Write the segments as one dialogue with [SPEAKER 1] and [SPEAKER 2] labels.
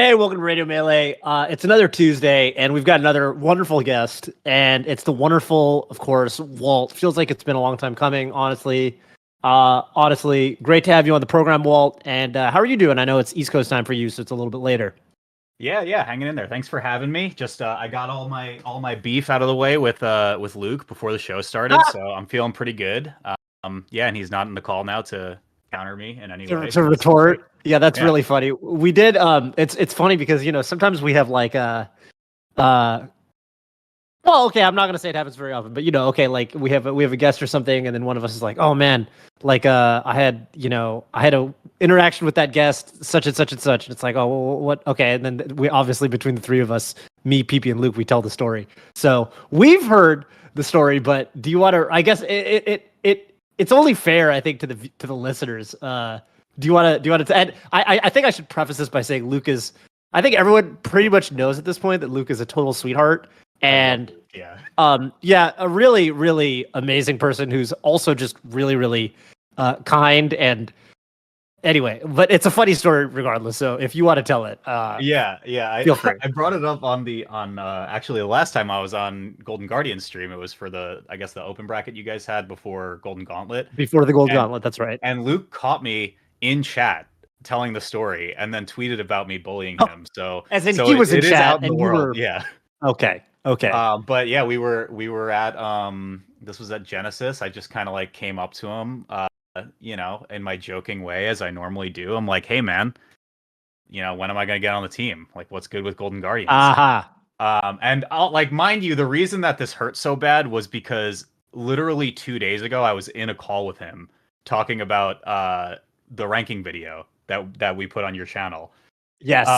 [SPEAKER 1] Hey, welcome to Radio Melee. It's another Tuesday, and we've got another wonderful guest, and it's the wonderful, of course, Walt. Feels like it's been a long time coming, honestly. Honestly, great to have you on the program, Walt. And how are you doing? I know it's East Coast time for you, so it's a little bit later.
[SPEAKER 2] Yeah, hanging in there. Thanks for having me. Just I got all my beef out of the way with Luke before the show started, so I'm feeling pretty good. Yeah, and he's not in the call now to counter me in any way.
[SPEAKER 1] To retort. Yeah, that's
[SPEAKER 2] Yeah.
[SPEAKER 1] really funny. We did. It's funny because sometimes we have like well, okay, I'm not gonna say it happens very often, but okay, like we have a guest or something, and then one of us is like, "Oh man, like I had a interaction with that guest, such and such and such," and it's like, "Oh, well, what?" Okay, and then we obviously between the three of us, me, PP, and Luke, we tell the story. So we've heard the story, but do you want to? I guess it's only fair, I think, to the listeners. Do you want to? And I think I should preface this by saying Luke is. I think everyone pretty much knows at this point that Luke is a total sweetheart. And a really, really amazing person who's also just really, really kind. And anyway, but it's a funny story regardless. So if you want to tell it, feel free.
[SPEAKER 2] I brought it up on actually the last time I was on Golden Guardian stream. It was for the open bracket you guys had before Golden Gauntlet.
[SPEAKER 1] Before the Golden Gauntlet, that's right.
[SPEAKER 2] And Luke caught me in chat telling the story and then tweeted about me bullying him. So
[SPEAKER 1] as in he was in chat
[SPEAKER 2] out in
[SPEAKER 1] and
[SPEAKER 2] the world.
[SPEAKER 1] Were...
[SPEAKER 2] Yeah.
[SPEAKER 1] Okay.
[SPEAKER 2] But yeah, we were at this was at Genesis. I just kind of like came up to him, in my joking way as I normally do. I'm like, "Hey man, when am I gonna get on the team? Like, what's good with Golden Guardians?" And I'll like, mind you, the reason that this hurt so bad was because literally 2 days ago I was in a call with him talking about the ranking video that we put on your channel.
[SPEAKER 1] Yes.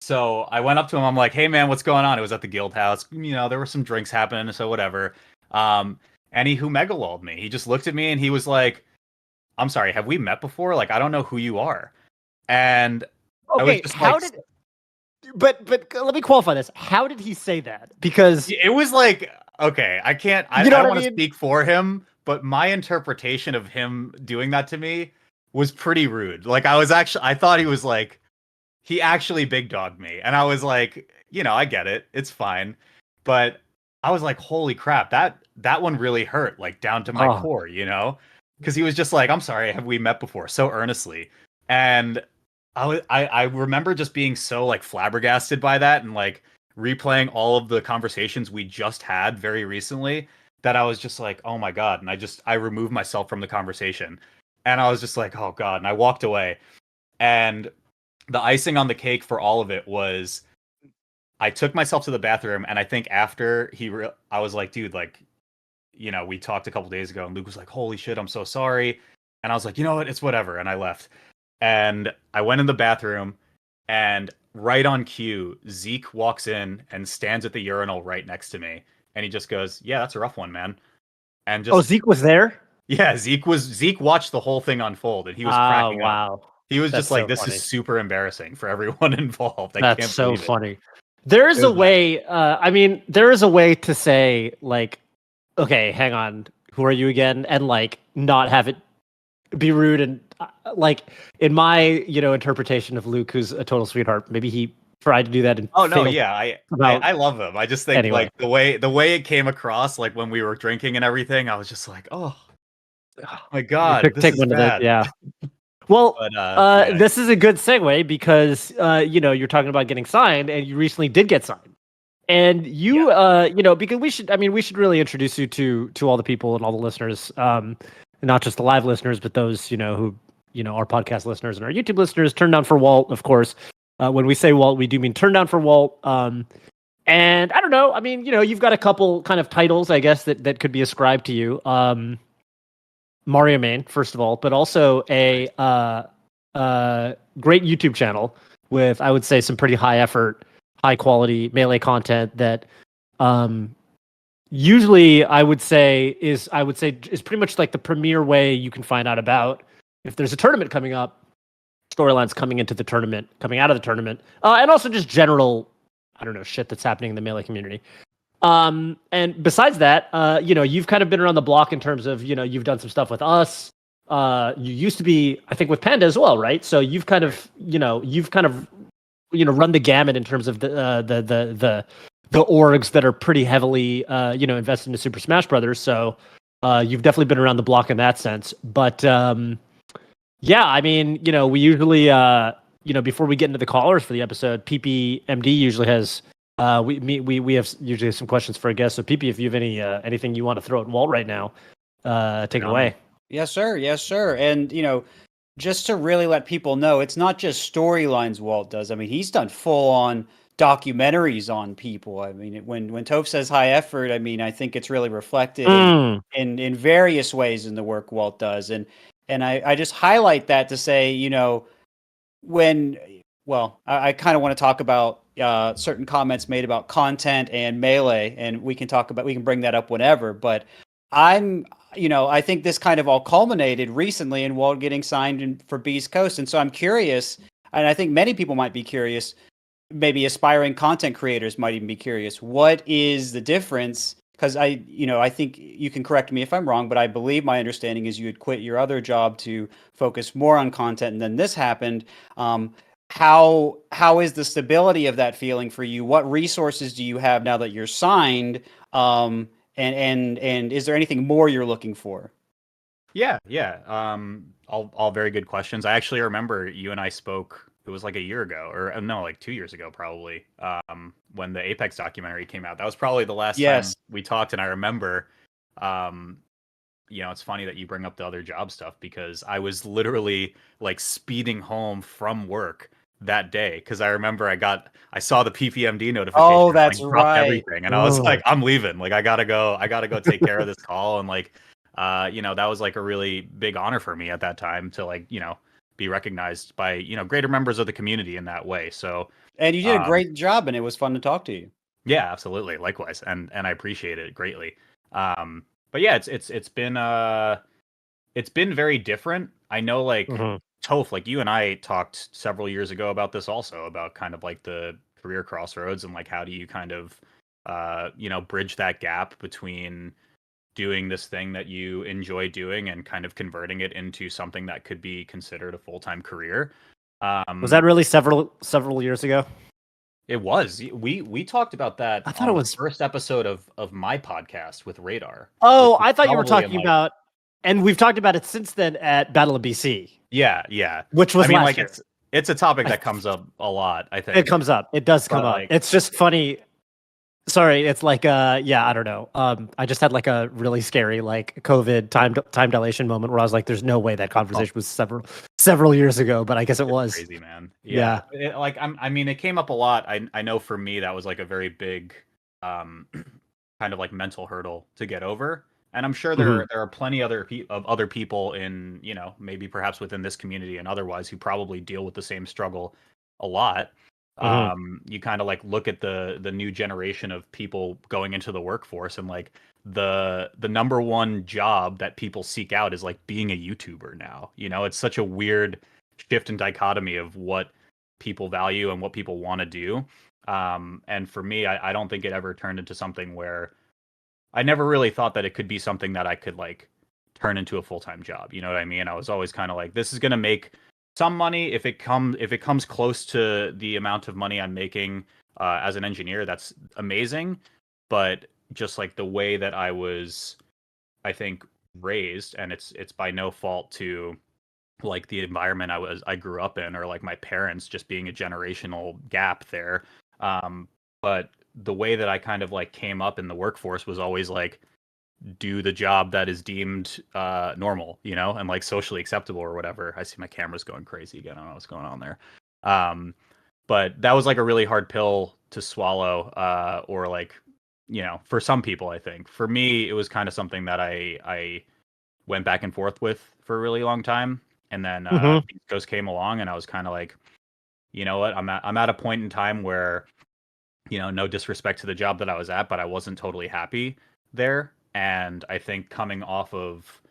[SPEAKER 2] So I went up to him. I'm like, "Hey man, what's going on?" It was at the guild house. There were some drinks happening, so whatever. And he megaloled me. He just looked at me and he was like, "I'm sorry, have we met before? Like, I don't know who you are." And
[SPEAKER 1] okay,
[SPEAKER 2] I was just
[SPEAKER 1] how did? But let me qualify this. How did he say that? Because
[SPEAKER 2] it was like, okay, I can't. I don't want to speak for him, but my interpretation of him doing that to me was pretty rude. Like, I thought he was like. He actually big dogged me. And I was like, I get it. It's fine. But I was like, holy crap, that one really hurt, like down to my core, Because he was just like, "I'm sorry, have we met before?" So earnestly. And I remember just being so like flabbergasted by that and like replaying all of the conversations we just had very recently that I was just like, oh my God. And I removed myself from the conversation. And I was just like, oh God. And I walked away. And the icing on the cake for all of it was I took myself to the bathroom, and I think after I was like, dude, like, we talked a couple days ago, and Luke was like, "Holy shit, I'm so sorry." And I was like, "You know what? It's whatever." And I left. And I went in the bathroom, and right on cue, Zeke walks in and stands at the urinal right next to me. And he just goes, "Yeah, that's a rough one, man." And just
[SPEAKER 1] Zeke was there?
[SPEAKER 2] Yeah, Zeke watched the whole thing unfold, and he was cracking up.
[SPEAKER 1] Wow.
[SPEAKER 2] He was just like, "This is super embarrassing for everyone involved."
[SPEAKER 1] That's so funny. There is a way. There is a way to say like, "Okay, hang on, who are you again?" and like not have it be rude and like in my interpretation of Luke, who's a total sweetheart. Maybe he tried to do that. And
[SPEAKER 2] I love him. I just think like the way it came across, like when we were drinking and everything, I was just like, oh my God, this is bad.
[SPEAKER 1] Yeah. Well, this is a good segue because you're talking about getting signed, and you recently did get signed, and you because we should really introduce you to all the people and all the listeners, not just the live listeners, but those who our podcast listeners and our YouTube listeners. Turn down for Walt, of course. When we say Walt, we do mean turn down for Walt. And I don't know. I mean, you've got a couple kind of titles, I guess, that could be ascribed to you. Mario main, first of all, but also a great YouTube channel with, I would say, some pretty high effort, high quality Melee content that usually I would say is pretty much like the premier way you can find out about if there's a tournament coming up, storylines coming into the tournament, coming out of the tournament, and also just general, I don't know, shit that's happening in the Melee community. And besides that, you've kind of been around the block in terms of, you've done some stuff with us. You used to be, I think, with Panda as well, right? So you've kind of run the gamut in terms of the orgs that are pretty heavily invested into Super Smash Brothers. So you've definitely been around the block in that sense. But yeah, I mean, we usually before we get into the callers for the episode, PPMD usually has we have usually some questions for a guest. So PP, if you have anything you want to throw at Walt right now, take it away.
[SPEAKER 3] Yes, sir. Yes, sir. And just to really let people know, it's not just storylines Walt does. I mean, he's done full on documentaries on people. I mean, when Toph says high effort, I mean, I think it's really reflected in various ways in the work Walt does. And I just highlight that to say, I kind of want to talk about certain comments made about content and Melee, and we can bring that up whenever. But I think this kind of all culminated recently in Walt getting signed for Beast Coast. And so I'm curious, and I think many people might be curious, maybe aspiring content creators might even be curious, what is the difference? Because I think you can correct me if I'm wrong, but I believe my understanding is you had quit your other job to focus more on content, and then this happened. How is the stability of that feeling for you? What resources do you have now that you're signed? And is there anything more you're looking for?
[SPEAKER 2] Yeah. All very good questions. I actually remember you and I spoke. It was like a year ago, or no, like 2 years ago, probably. When the Apex documentary came out, that was probably the last time we talked. And I remember, it's funny that you bring up the other job stuff, because I was literally like speeding home from work that day, because I remember I saw the PPMD notification.
[SPEAKER 3] Oh, that's right.
[SPEAKER 2] Everything, and I was like, I'm leaving. Like, I gotta go take care of this call, and like, that was like a really big honor for me at that time to like, be recognized by greater members of the community in that way. So,
[SPEAKER 3] and you did a great job, and it was fun to talk to you.
[SPEAKER 2] Yeah, absolutely, likewise, and I appreciate it greatly. But yeah, it's been very different. I know, like. Toph, like you and I talked several years ago about this also, about kind of like the career crossroads and like how do you kind of bridge that gap between doing this thing that you enjoy doing and kind of converting it into something that could be considered a full-time career.
[SPEAKER 1] Was that really several years ago?
[SPEAKER 2] It was. We talked about that.
[SPEAKER 1] I thought it was
[SPEAKER 2] the first episode of my podcast with Radar.
[SPEAKER 1] Oh, I thought you were talking about, and we've talked about it since then at Battle of BC.
[SPEAKER 2] Yeah.
[SPEAKER 1] Which was last year.
[SPEAKER 2] It's a topic that comes up a lot, I think.
[SPEAKER 1] It comes up. It does come up. It's just funny. Sorry, it's like I don't know. I just had like a really scary like COVID time dilation moment where I was like, "There's no way that conversation was several years ago," but I guess it was.
[SPEAKER 2] Crazy, man. Yeah. It came up a lot. I know for me that was like a very big kind of like mental hurdle to get over. And I'm sure there are plenty of other people in, maybe perhaps within this community and otherwise who probably deal with the same struggle a lot. You kind of like look at the new generation of people going into the workforce, and like the number one job that people seek out is like being a YouTuber now. It's such a weird shift and dichotomy of what people value and what people want to do. And for me, I don't think it ever turned into something where I never really thought that it could be something that I could like turn into a full-time job. You know what I mean? I was always kind of like, this is going to make some money if it comes close to the amount of money I'm making as an engineer. That's amazing. But just like the way that I was, I think, raised, and it's by no fault to like the environment I grew up in, or like my parents, just being a generational gap there. But the way that I kind of like came up in the workforce was always like do the job that is deemed normal, and like socially acceptable or whatever. I see my camera's going crazy again. I don't know what's going on there. But that was like a really hard pill to swallow, or like, for some people, I think. For me, it was kind of something that I went back and forth with for a really long time. And then Beast Coast came along, and I was kind of like, you know what, I'm at a point in time where, no disrespect to the job that I was at, but I wasn't totally happy there. And I think coming off of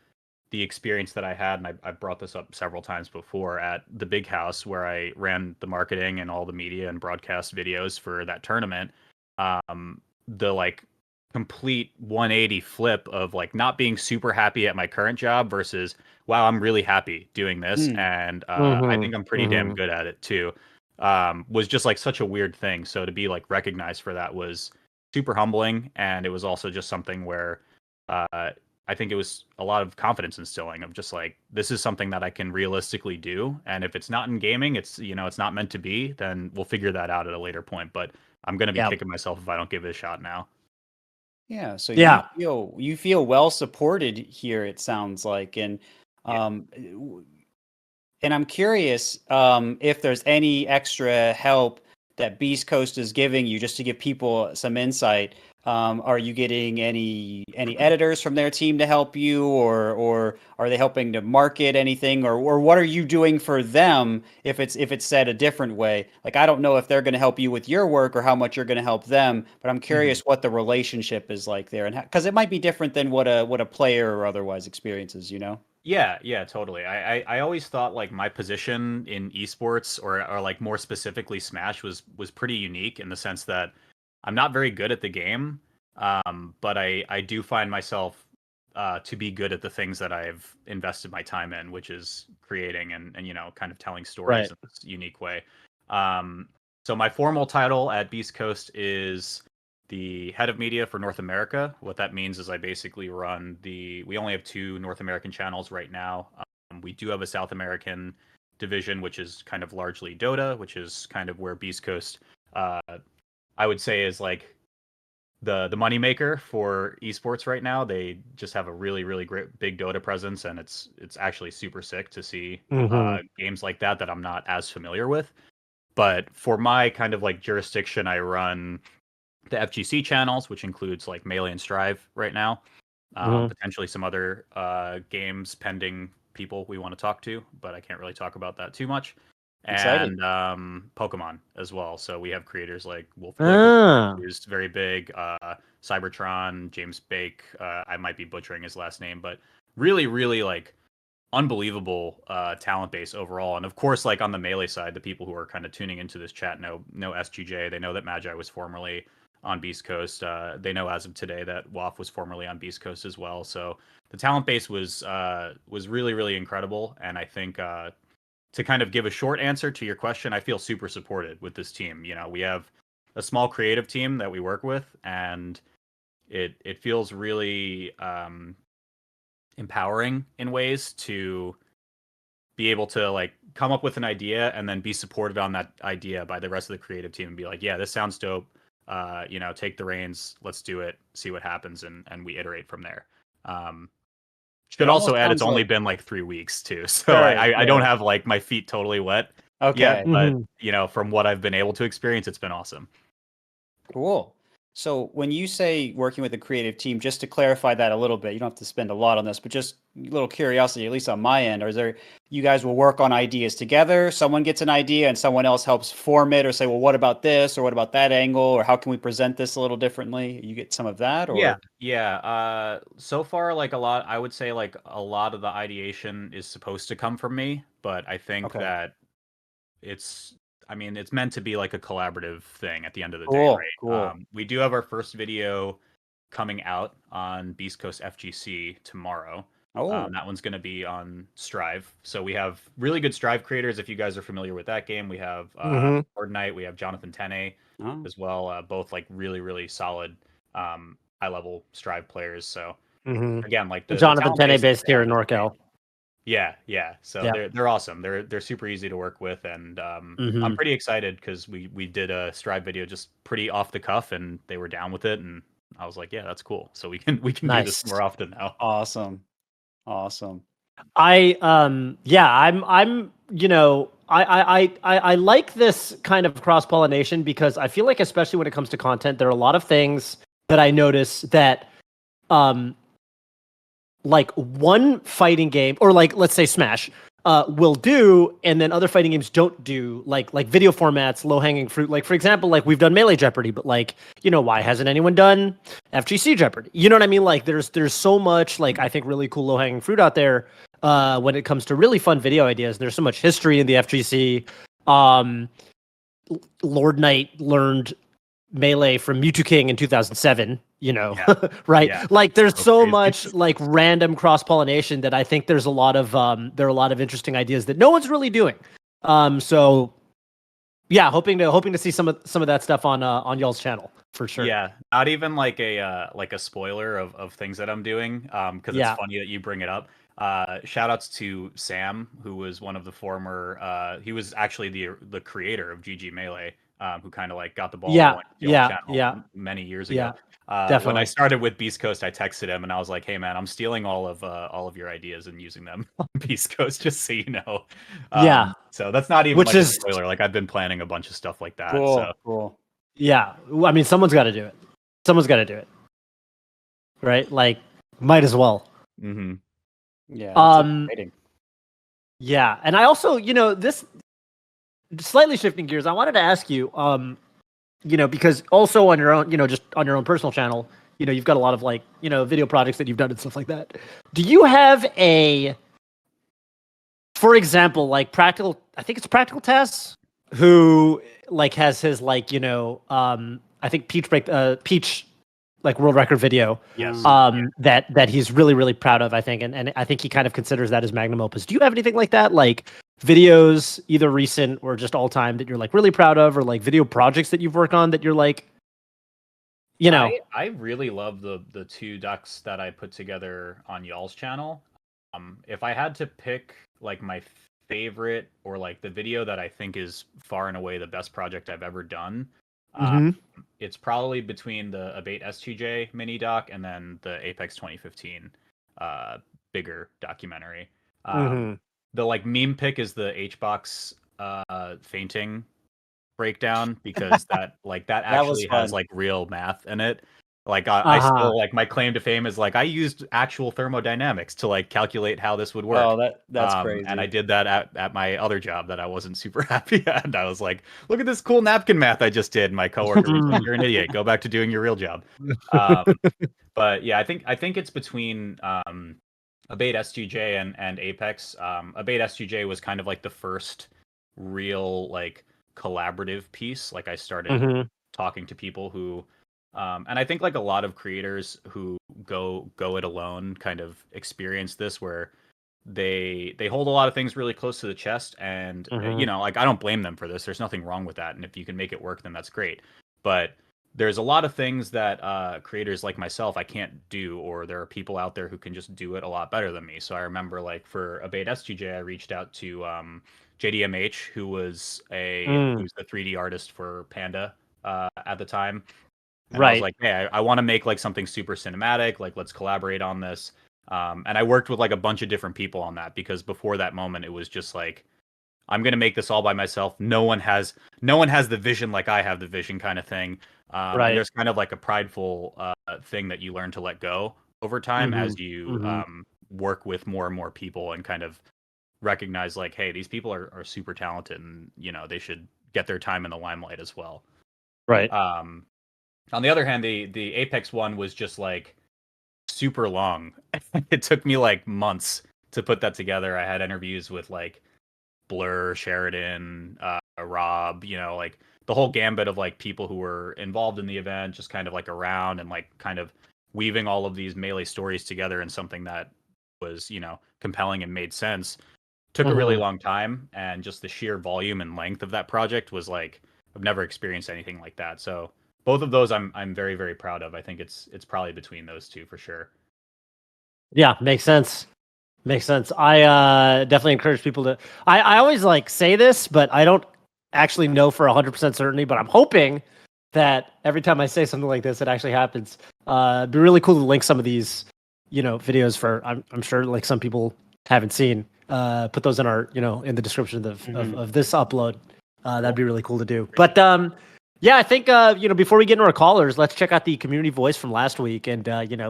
[SPEAKER 2] the experience that I had, and I brought this up several times before at the Big House, where I ran the marketing and all the media and broadcast videos for that tournament, the like complete 180 flip of like not being super happy at my current job versus, wow, I'm really happy doing this. And I think I'm pretty damn good at it too. was just like such a weird thing. So to be like recognized for that was super humbling, and it was also just something where I think it was a lot of confidence instilling of just like, this is something that I can realistically do, and if it's not in gaming, it's it's not meant to be, then we'll figure that out at a later point. But I'm gonna be
[SPEAKER 1] Yeah.
[SPEAKER 2] kicking myself if I don't give it a shot now.
[SPEAKER 3] Yeah, so
[SPEAKER 1] Yeah.
[SPEAKER 3] you feel well supported here, it sounds like, and
[SPEAKER 2] Yeah.
[SPEAKER 3] and I'm curious if there's any extra help that Beast Coast is giving you, just to give people some insight. Are you getting any editors from their team to help you, or are they helping to market anything, or what are you doing for them if it's said a different way? Like, I don't know if they're going to help you with your work or how much you're going to help them, but I'm curious what the relationship is like there, and because it might be different than what a player or otherwise experiences, you know?
[SPEAKER 2] Yeah, totally. I always thought like my position in esports, or like more specifically Smash, was pretty unique in the sense that I'm not very good at the game, but I do find myself to be good at the things that I've invested my time in, which is creating and kind of telling stories
[SPEAKER 1] Right.
[SPEAKER 2] in this unique way. So my formal title at Beast Coast is the head of media for North America. What that means is I basically run we only have 2 North American channels right now. We do have a South American division, which is kind of largely Dota, which is kind of where Beast Coast, I would say, is like the moneymaker for esports right now. They just have a really great big Dota presence, and it's actually super sick to see
[SPEAKER 1] Mm-hmm.
[SPEAKER 2] games like that I'm not as familiar with. But for my kind of like jurisdiction, I run the FGC channels, which includes like Melee and Strive right now.
[SPEAKER 1] Mm-hmm.
[SPEAKER 2] Potentially some other games pending people we want to talk to, but I can't really talk about that too much.
[SPEAKER 3] Exciting.
[SPEAKER 2] And Pokemon as well. So we have creators like Wolf Click,
[SPEAKER 1] Ah.
[SPEAKER 2] who's very big, Cybertron, James Bake. I might be butchering his last name, but really like unbelievable talent base overall. And of course, like on the Melee side, the people who are kind of tuning into this chat know SGJ. They know that Magi was formerly on Beast Coast. They know as of today that WAF was formerly on Beast Coast as well. So the talent base was really incredible. And I think to kind of give a short answer to your question, I feel super supported with this team. We have a small creative team that we work with, and it feels really empowering in ways to be able to like come up with an idea and then be supported on that idea by the rest of the creative team and be like, yeah, this sounds dope. Take the reins, let's do it, see what happens, and we iterate from there.
[SPEAKER 3] It
[SPEAKER 2] Should also
[SPEAKER 3] almost
[SPEAKER 2] add, it's
[SPEAKER 3] sounds
[SPEAKER 2] only
[SPEAKER 3] like
[SPEAKER 2] been like 3 weeks too, so
[SPEAKER 3] sure,
[SPEAKER 2] I don't
[SPEAKER 3] sure.
[SPEAKER 2] have like my feet totally wet yet,
[SPEAKER 3] Okay.
[SPEAKER 2] but
[SPEAKER 1] Mm-hmm.
[SPEAKER 2] from what I've been able to experience, it's been awesome.
[SPEAKER 3] Cool. So when you say working with a creative team, just to clarify that a little bit, you don't have to spend a lot on this, but just a little curiosity, at least on my end, or is there, you guys will work on ideas together? Someone gets an idea and someone else helps form it, or say, well, what about this, or what about that angle, or how can we present this a little differently? You get some of that,
[SPEAKER 2] Yeah,
[SPEAKER 3] or
[SPEAKER 2] yeah. So far, like I would say like a lot of the ideation is supposed to come from me, but I think
[SPEAKER 3] okay,
[SPEAKER 2] that it's I mean, it's meant to be like a collaborative thing at the end of the day,
[SPEAKER 3] cool,
[SPEAKER 2] right?
[SPEAKER 3] cool.
[SPEAKER 2] We do have our first video coming out on Beast Coast FGC tomorrow.
[SPEAKER 3] Oh,
[SPEAKER 2] That one's going to be on Strive. So we have really good Strive creators. If you guys are familiar with that game, we have
[SPEAKER 1] Mm-hmm.
[SPEAKER 2] Knight, we have Jonathan Tene
[SPEAKER 3] oh,
[SPEAKER 2] as well. Both like really solid high level Strive players. So again, like
[SPEAKER 1] Mm-hmm.
[SPEAKER 2] the
[SPEAKER 1] Jonathan
[SPEAKER 2] talent
[SPEAKER 1] Tene
[SPEAKER 2] base that
[SPEAKER 1] based
[SPEAKER 2] we
[SPEAKER 1] here
[SPEAKER 2] have
[SPEAKER 1] in
[SPEAKER 2] is great.
[SPEAKER 1] NorCal.
[SPEAKER 2] Yeah. So
[SPEAKER 1] Yeah.
[SPEAKER 2] they're awesome. They're super easy to work with, and I'm
[SPEAKER 1] Mm-hmm.
[SPEAKER 2] pretty excited because we did a Strive video just pretty off the cuff, and they were down with it, and I was like, yeah, that's cool. So we can do this
[SPEAKER 1] Nice.
[SPEAKER 2] more often now.
[SPEAKER 3] awesome, awesome.
[SPEAKER 1] I'm I like this kind of cross pollination because I feel like, especially when it comes to content, there are a lot of things that I notice that um like one fighting game, or like let's say Smash, will do, and then other fighting games don't do, like video formats, low hanging fruit. Like, for example, like we've done Melee Jeopardy, but like, why hasn't anyone done FGC Jeopardy? You know what I mean? Like there's so much, like, I think, really cool low hanging fruit out there when it comes to really fun video ideas. There's so much history in the FGC. Um, Lord Knight learned Melee from Mewtwo King in 2007,
[SPEAKER 2] Yeah,
[SPEAKER 1] right?
[SPEAKER 2] yeah,
[SPEAKER 1] Like there's
[SPEAKER 2] so
[SPEAKER 1] so
[SPEAKER 2] crazy.
[SPEAKER 1] much like random cross-pollination that I think there's a lot of there are a lot of interesting ideas that no one's really doing. So Yeah, hoping to see some of that stuff on y'all's channel for sure.
[SPEAKER 2] Yeah, not even like a spoiler of things that I'm doing, because it's funny that you bring it up. Shout outs to Sam, who was one of the former. He was actually the creator of GG Melee, who kind of like got the ball rolling with y'all's channel many years ago.
[SPEAKER 1] Definitely.
[SPEAKER 2] When I started with Beast Coast, I texted him and I was like, "Hey man, I'm stealing all of your ideas and using them on Beast Coast, just so you know." So that's not even like a spoiler. Like I've been planning a bunch of stuff like that.
[SPEAKER 3] Cool.
[SPEAKER 1] Yeah, I mean, someone's got to do it. Someone's got to do it, right? Like, might as well.
[SPEAKER 2] Mm-hmm.
[SPEAKER 3] Yeah.
[SPEAKER 1] Yeah, and I also, this slightly shifting gears. I wanted to ask you, because also on your own, just on your own personal channel, you've got a lot of like, video projects that you've done and stuff like that. Do you have for example, like Practical? I think it's Practical Tess, who like has his like, I think Peach like world record video.
[SPEAKER 2] Yes.
[SPEAKER 1] That he's really, really proud of, I think, and I think he kind of considers that his magnum opus. Do you have anything like that, like videos, either recent or just all time, that you're like really proud of, or like video projects that you've worked on that you're like,
[SPEAKER 2] I really love the two ducks that I put together on y'all's channel. If I had to pick like my favorite, or like the video that I think is far and away the best project I've ever done, it's probably between the Abate S2J mini doc and then the Apex 2015 bigger documentary. The like meme pick is the HBox fainting breakdown, because that actually has like real math in it. Like I still, like, my claim to fame is like I used actual thermodynamics to like calculate how this would work.
[SPEAKER 3] Oh, that's crazy.
[SPEAKER 2] And I did that at my other job that I wasn't super happy at. And I was like, look at this cool napkin math I just did. My coworker was like, you're an idiot. Go back to doing your real job. But yeah, I think it's between Abate SGJ and Apex. Abate SGJ was kind of like the first real like collaborative piece. Like I started talking to people who and I think like a lot of creators who go it alone kind of experience this, where they hold a lot of things really close to the chest, and like I don't blame them for this. There's nothing wrong with that, and if you can make it work, then that's great. But there's a lot of things that creators like myself I can't do, or there are people out there who can just do it a lot better than me. So I remember like for Abate SGJ, I reached out to JDMH, who was who's the 3D artist for Panda at the time. And I was like, hey, I want to make like something super cinematic. Like, let's collaborate on this. And I worked with like a bunch of different people on that, because before that moment, it was just like, I'm gonna make this all by myself. No one has the vision like I have the vision, kind of thing. And there's kind of like a prideful thing that you learn to let go over time as you work with more and more people, and kind of recognize like, hey, these people are super talented, and they should get their time in the limelight as well.
[SPEAKER 1] Right.
[SPEAKER 2] On the other hand, the Apex one was just like super long. It took me like months to put that together. I had interviews with like Blur, Sheridan, Rob, like the whole gambit of like people who were involved in the event, just kind of like around, and like kind of weaving all of these Melee stories together in something that was, compelling and made sense. Took a really long time, and just the sheer volume and length of that project was like, I've never experienced anything like that. So both of those I'm very, very proud of. I think it's probably between those two for sure.
[SPEAKER 1] Yeah, makes sense. Makes sense. I definitely encourage people to. I always like say this, but I don't actually know for 100% certainty. But I'm hoping that every time I say something like this, it actually happens. It'd be really cool to link some of these, videos for. I'm sure like some people haven't seen. Put those in our, in the description of this upload. That'd be really cool to do. But yeah, I think before we get into our callers, let's check out the community voice from last week, and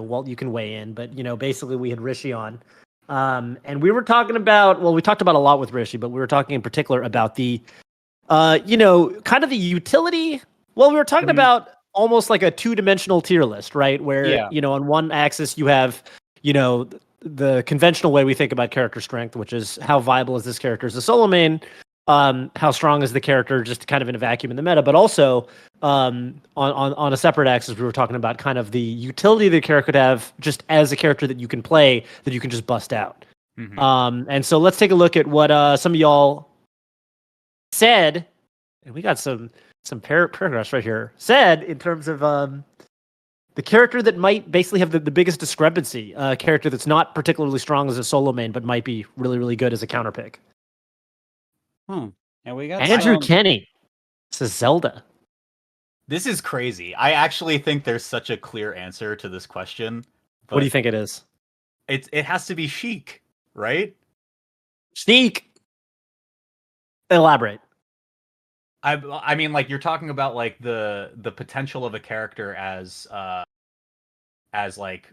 [SPEAKER 1] Walt, you can weigh in. But basically we had Rishi on, and we were talking about, we talked about a lot with Rishi, but we were talking in particular about the kind of the utility. Well, we were talking about almost like a two-dimensional tier list, right? Where on one axis you have the conventional way we think about character strength, which is how viable is this character as a solo main. How strong is the character just kind of in a vacuum in the meta, but also on a separate axis, we were talking about kind of the utility the character could have just as a character that you can play, that you can just bust out. And so let's take a look at what some of y'all said And we got some paragraphs right here. Said in terms of the character that might basically have the biggest discrepancy, a character that's not particularly strong as a solo main, but might be really, really good as a counter pick.
[SPEAKER 3] And we got
[SPEAKER 1] Andrew Kenny says Zelda.
[SPEAKER 2] This is crazy. I actually think there's such a clear answer to this question.
[SPEAKER 1] What do you think it is?
[SPEAKER 2] It has to be Sheik, right?
[SPEAKER 1] Sheik. Elaborate.
[SPEAKER 2] I mean, like, you're talking about like the potential of a character as like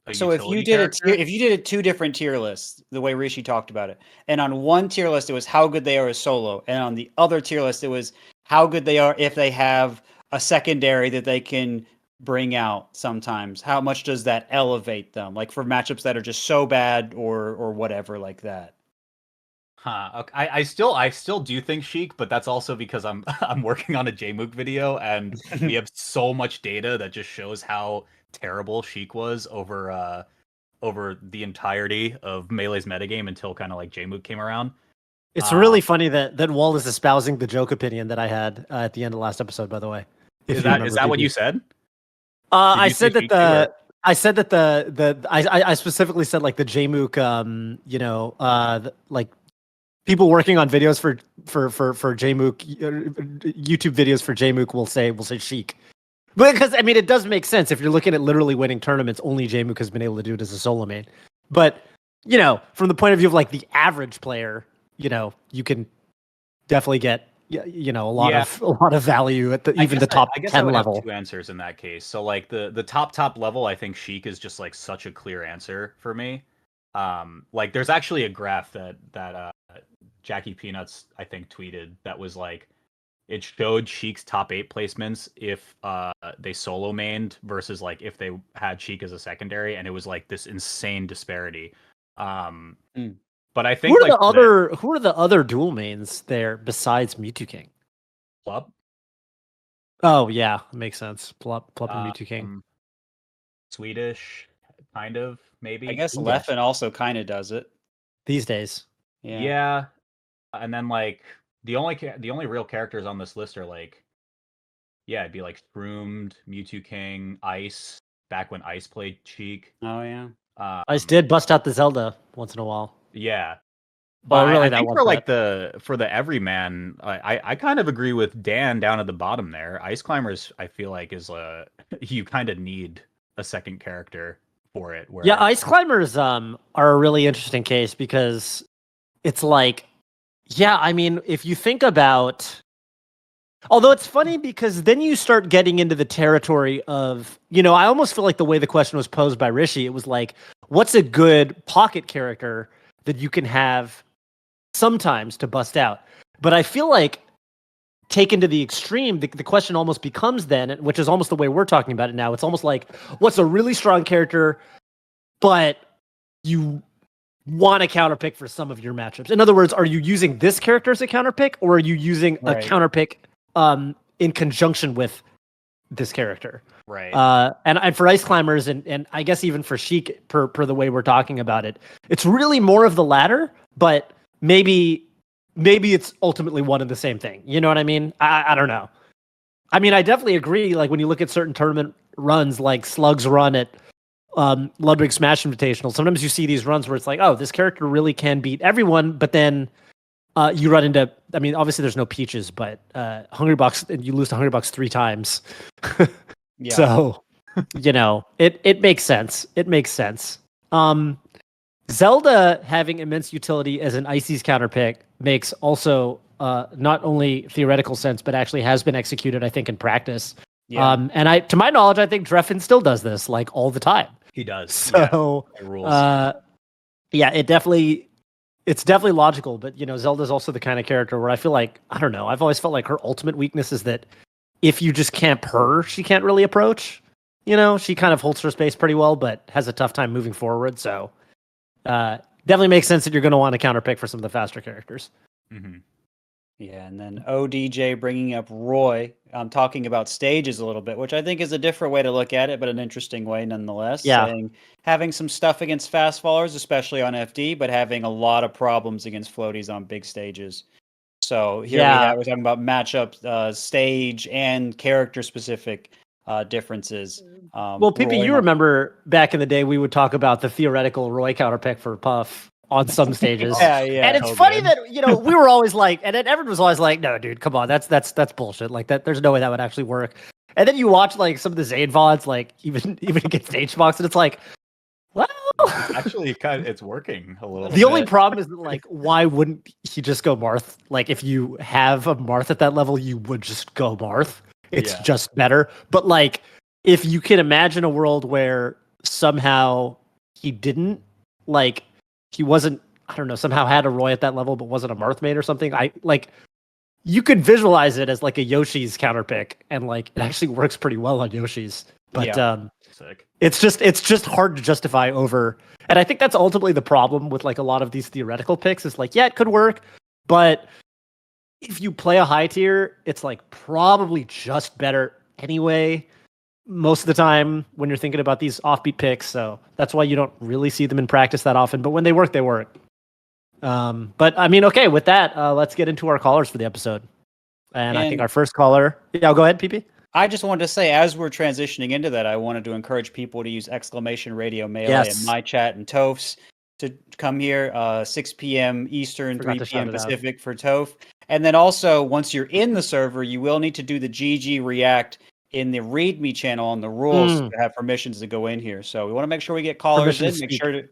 [SPEAKER 2] a
[SPEAKER 3] so if you did it two different tier lists, the way Rishi talked about it, and on one tier list it was how good they are as solo, and on the other tier list it was how good they are if they have a secondary that they can bring out sometimes. How much does that elevate them? Like for matchups that are just so bad or whatever like that.
[SPEAKER 2] Okay. I still do think Sheik, but that's also because I'm working on a JMOOC video and we have so much data that just shows how terrible Sheik was over the entirety of Melee's metagame until kind of like JMOOC came around.
[SPEAKER 1] It's really funny that Walt is espousing the joke opinion that I had at the end of last episode, by the way.
[SPEAKER 2] Is that what you said?
[SPEAKER 1] I said that I specifically said like the JMOOC, like people working on videos for JMOOC, YouTube videos for JMOOC will say Sheik. Because I mean it does make sense if you're looking at literally winning tournaments, only JMOOC has been able to do it as a solo main. But from the point of view of like the average player, you can definitely get a lot of value at even the top 10 level.
[SPEAKER 2] Have two answers in that case. So like the top level, I think Sheik is just like such a clear answer for me. Like there's actually a graph that Jackie Peanuts I think tweeted that was like it showed Sheik's top 8 placements if they solo mained versus like if they had Sheik as a secondary, and it was like this insane disparity. But I think
[SPEAKER 1] who are the other dual mains there besides Mewtwo King?
[SPEAKER 2] Plup.
[SPEAKER 1] Oh yeah, makes sense. Plup and Mewtwo King.
[SPEAKER 2] Swedish, kind of, maybe.
[SPEAKER 3] I guess Leffen also kind of does it
[SPEAKER 1] these days.
[SPEAKER 2] Yeah. And then like the only real characters on this list are like, it'd be like Shroomed, Mewtwo King, Ice. Back when Ice played Sheik.
[SPEAKER 3] Oh yeah.
[SPEAKER 1] Ice did bust out the Zelda once in a while.
[SPEAKER 2] Yeah.
[SPEAKER 1] But
[SPEAKER 2] really, I think for the everyman, I kind of agree with Dan down at the bottom there. Ice Climbers, I feel like is you kind of need a second character for it.
[SPEAKER 1] Ice Climbers are a really interesting case because it's like, I mean, if you think about, although it's funny because then you start getting into the territory of, I almost feel like the way the question was posed by Rishi, it was like, what's a good pocket character that you can have sometimes to bust out? But I feel like taken to the extreme, the question almost becomes then, which is almost the way we're talking about it now. It's almost like, what's a really strong character, but you want a counterpick for some of your matchups? In other words, are you using this character as a counterpick, or are you using a counterpick in conjunction with this character?
[SPEAKER 2] Right.
[SPEAKER 1] And for Ice Climbers and I guess even for Sheik, per the way we're talking about it, it's really more of the latter, but maybe it's ultimately one and the same thing. You know what I mean? I don't know. I mean, I definitely agree. Like when you look at certain tournament runs, like Slug's run at Ludwig Smash Invitational, sometimes you see these runs where it's like, oh, this character really can beat everyone, but then you run into, I mean, obviously there's no Peaches, but Hungrybox, and you lose to Hungrybox 3 times.
[SPEAKER 3] Yeah.
[SPEAKER 1] So, it makes sense. It makes sense. Zelda having immense utility as an Icy's counterpick makes also not only theoretical sense, but actually has been executed, I think, in practice.
[SPEAKER 3] Yeah.
[SPEAKER 1] And to my knowledge, I think Dreffin still does this like all the time.
[SPEAKER 2] He does.
[SPEAKER 1] So, it's definitely logical. But Zelda's also the kind of character where I feel like, I don't know, I've always felt like her ultimate weakness is that if you just camp her, she can't really approach. She kind of holds her space pretty well, but has a tough time moving forward. So definitely makes sense that you're going to want to counterpick for some of the faster characters.
[SPEAKER 2] Mm-hmm.
[SPEAKER 3] Yeah, and then ODJ bringing up Roy, talking about stages a little bit, which I think is a different way to look at it, but an interesting way nonetheless.
[SPEAKER 1] Yeah.
[SPEAKER 3] Saying, having some stuff against fast fallers, especially on FD, but having a lot of problems against floaties on big stages. So here we're talking about matchup, stage, and character specific differences.
[SPEAKER 1] Well, PP, you remember back in the day we would talk about the theoretical Roy counterpick for Puff on some stages.
[SPEAKER 3] Yeah.
[SPEAKER 1] And it's funny that we were always like, and then everyone was always like, "No, dude, come on, that's bullshit. Like that, there's no way that would actually work." And then you watch like some of the Zayn VODs, like even against HBox, and it's like, well,
[SPEAKER 2] actually, it's working a little.
[SPEAKER 1] The only problem is that, like, why wouldn't he just go Marth? Like, if you have a Marth at that level, you would just go Marth. It's just better. But like, if you can imagine a world where somehow he didn't, like, he wasn't, I don't know, somehow had a Roy at that level, but wasn't a Marth main or something. You could visualize it as like a Yoshi's counterpick, and like it actually works pretty well on Yoshi's. But
[SPEAKER 2] sick.
[SPEAKER 1] It's just hard to justify over, and I think that's ultimately the problem with like a lot of these theoretical picks. Is like, yeah, it could work, but if you play a high tier, it's like probably just better anyway. Most of the time when you're thinking about these offbeat picks, so that's why you don't really see them in practice that often. But when they work, they work. But I mean, okay, with that, let's get into our callers for the episode. And I think our first caller, go ahead, PP.
[SPEAKER 3] I just wanted to say, as we're transitioning into that, I wanted to encourage people to use !radio melee in my chat and Toph's to come here, 6 p.m. Eastern, 3 p.m. Pacific for Toph. And then also, once you're in the server, you will need to do the GG React in the README channel on the rules to have permissions to go in here. So we want to make sure we get callers in, make sure to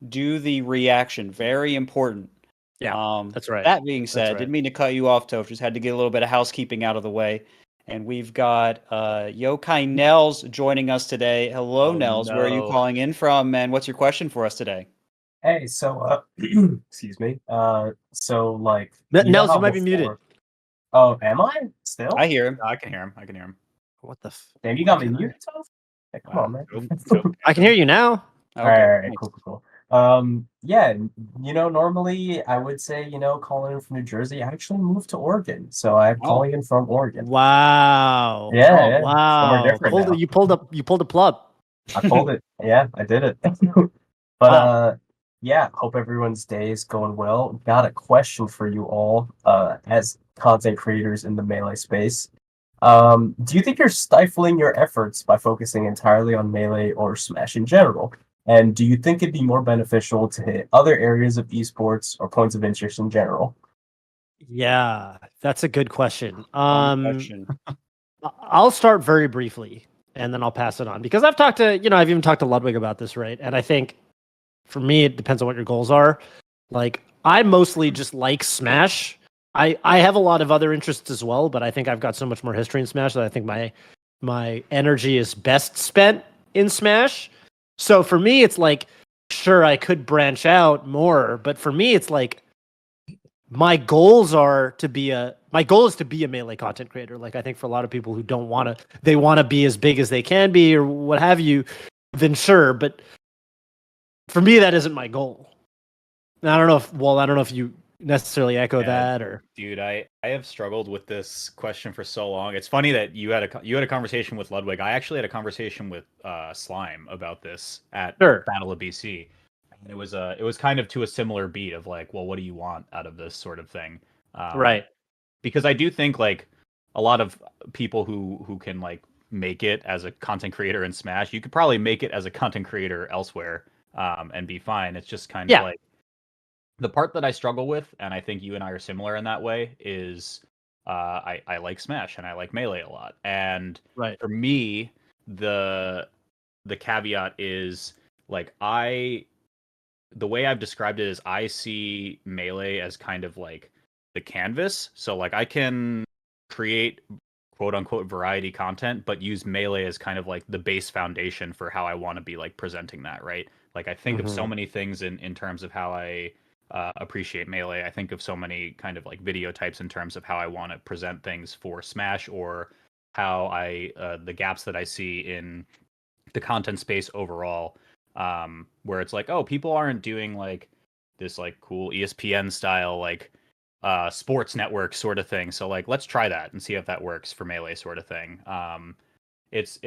[SPEAKER 3] do the reaction. Very important.
[SPEAKER 1] Yeah, that's right.
[SPEAKER 3] That being said, didn't mean to cut you off, Toph. Just had to get a little bit of housekeeping out of the way. And we've got Yokai Nels joining us today. Hello, Nels. No. Where are you calling in from, and what's your question for us today?
[SPEAKER 4] Hey, so excuse me. So like
[SPEAKER 1] Nels, you might be muted.
[SPEAKER 4] Oh, am I still?
[SPEAKER 3] I hear him.
[SPEAKER 2] I can hear him.
[SPEAKER 1] What the?
[SPEAKER 4] Damn, you got me muted, Toph? Hey, come on, man.
[SPEAKER 1] I can hear you now.
[SPEAKER 4] Okay, all right, cool. Yeah, normally I would say, calling in from New Jersey. I actually moved to Oregon, so I'm calling in from Oregon.
[SPEAKER 1] Wow.
[SPEAKER 4] Yeah.
[SPEAKER 1] Wow. You pulled a plug.
[SPEAKER 4] I pulled it. Yeah, I did it. But yeah, hope everyone's day is going well. Got a question for you all, as content creators in the Melee space. Do you think you're stifling your efforts by focusing entirely on Melee or Smash in general? And do you think it'd be more beneficial to hit other areas of esports or points of interest in general?
[SPEAKER 1] Yeah, that's a good question. I'll start very briefly and then I'll pass it on because I've even talked to Ludwig about this, right? And I think for me, it depends on what your goals are. Like, I mostly just like Smash. I have a lot of other interests as well, but I think I've got so much more history in Smash that I think my energy is best spent in Smash. So for me, it's like, sure, I could branch out more, but for me, it's like my goal is to be a Melee content creator. Like, I think for a lot of people who they want to be as big as they can be or what have you, then sure. But for me, that isn't my goal. And I don't know if you necessarily echo that or.
[SPEAKER 2] Dude, I have struggled with this question for so long. It's funny that you had a conversation with Ludwig. I actually had a conversation with Slime about this at Battle of BC. And it was kind of to a similar beat of like, well, what do you want out of this sort of thing?
[SPEAKER 1] Right.
[SPEAKER 2] Because I do think like a lot of people who can like make it as a content creator in Smash, you could probably make it as a content creator elsewhere and be fine. It's just kind of like the part that I struggle with, and I think you and I are similar in that way, is I like Smash and I like Melee a lot. And for me, the caveat is like the way I've described it is I see Melee as kind of like the canvas. So like I can create quote unquote variety content, but use Melee as kind of like the base foundation for how I want to be like presenting that, right? Like I think of so many things in terms of how I appreciate Melee. I think of so many kind of like video types in terms of how I want to present things for Smash, or how the gaps that I see in the content space overall, where it's like, oh, people aren't doing like this like cool ESPN style like sports network sort of thing. So like, let's try that and see if that works for Melee sort of thing. It's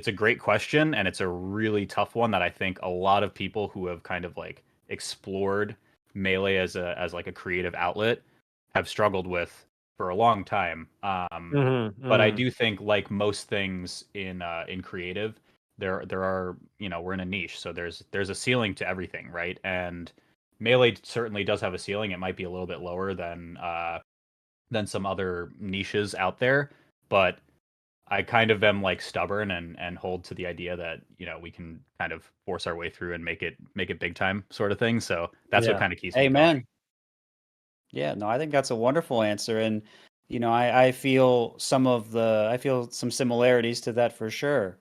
[SPEAKER 2] a great question, and it's a really tough one that I think a lot of people who have kind of like explored Melee as like a creative outlet have struggled with for a long time. But I do think, like most things in creative, there are, we're in a niche, so there's a ceiling to everything, right? And Melee certainly does have a ceiling. It might be a little bit lower than some other niches out there, but I kind of am like stubborn and hold to the idea that we can kind of force our way through and make it big time sort of thing. So that's what kind of keeps me going.
[SPEAKER 3] Amen. Yeah, no, I think that's a wonderful answer, and I feel I feel some similarities to that for sure.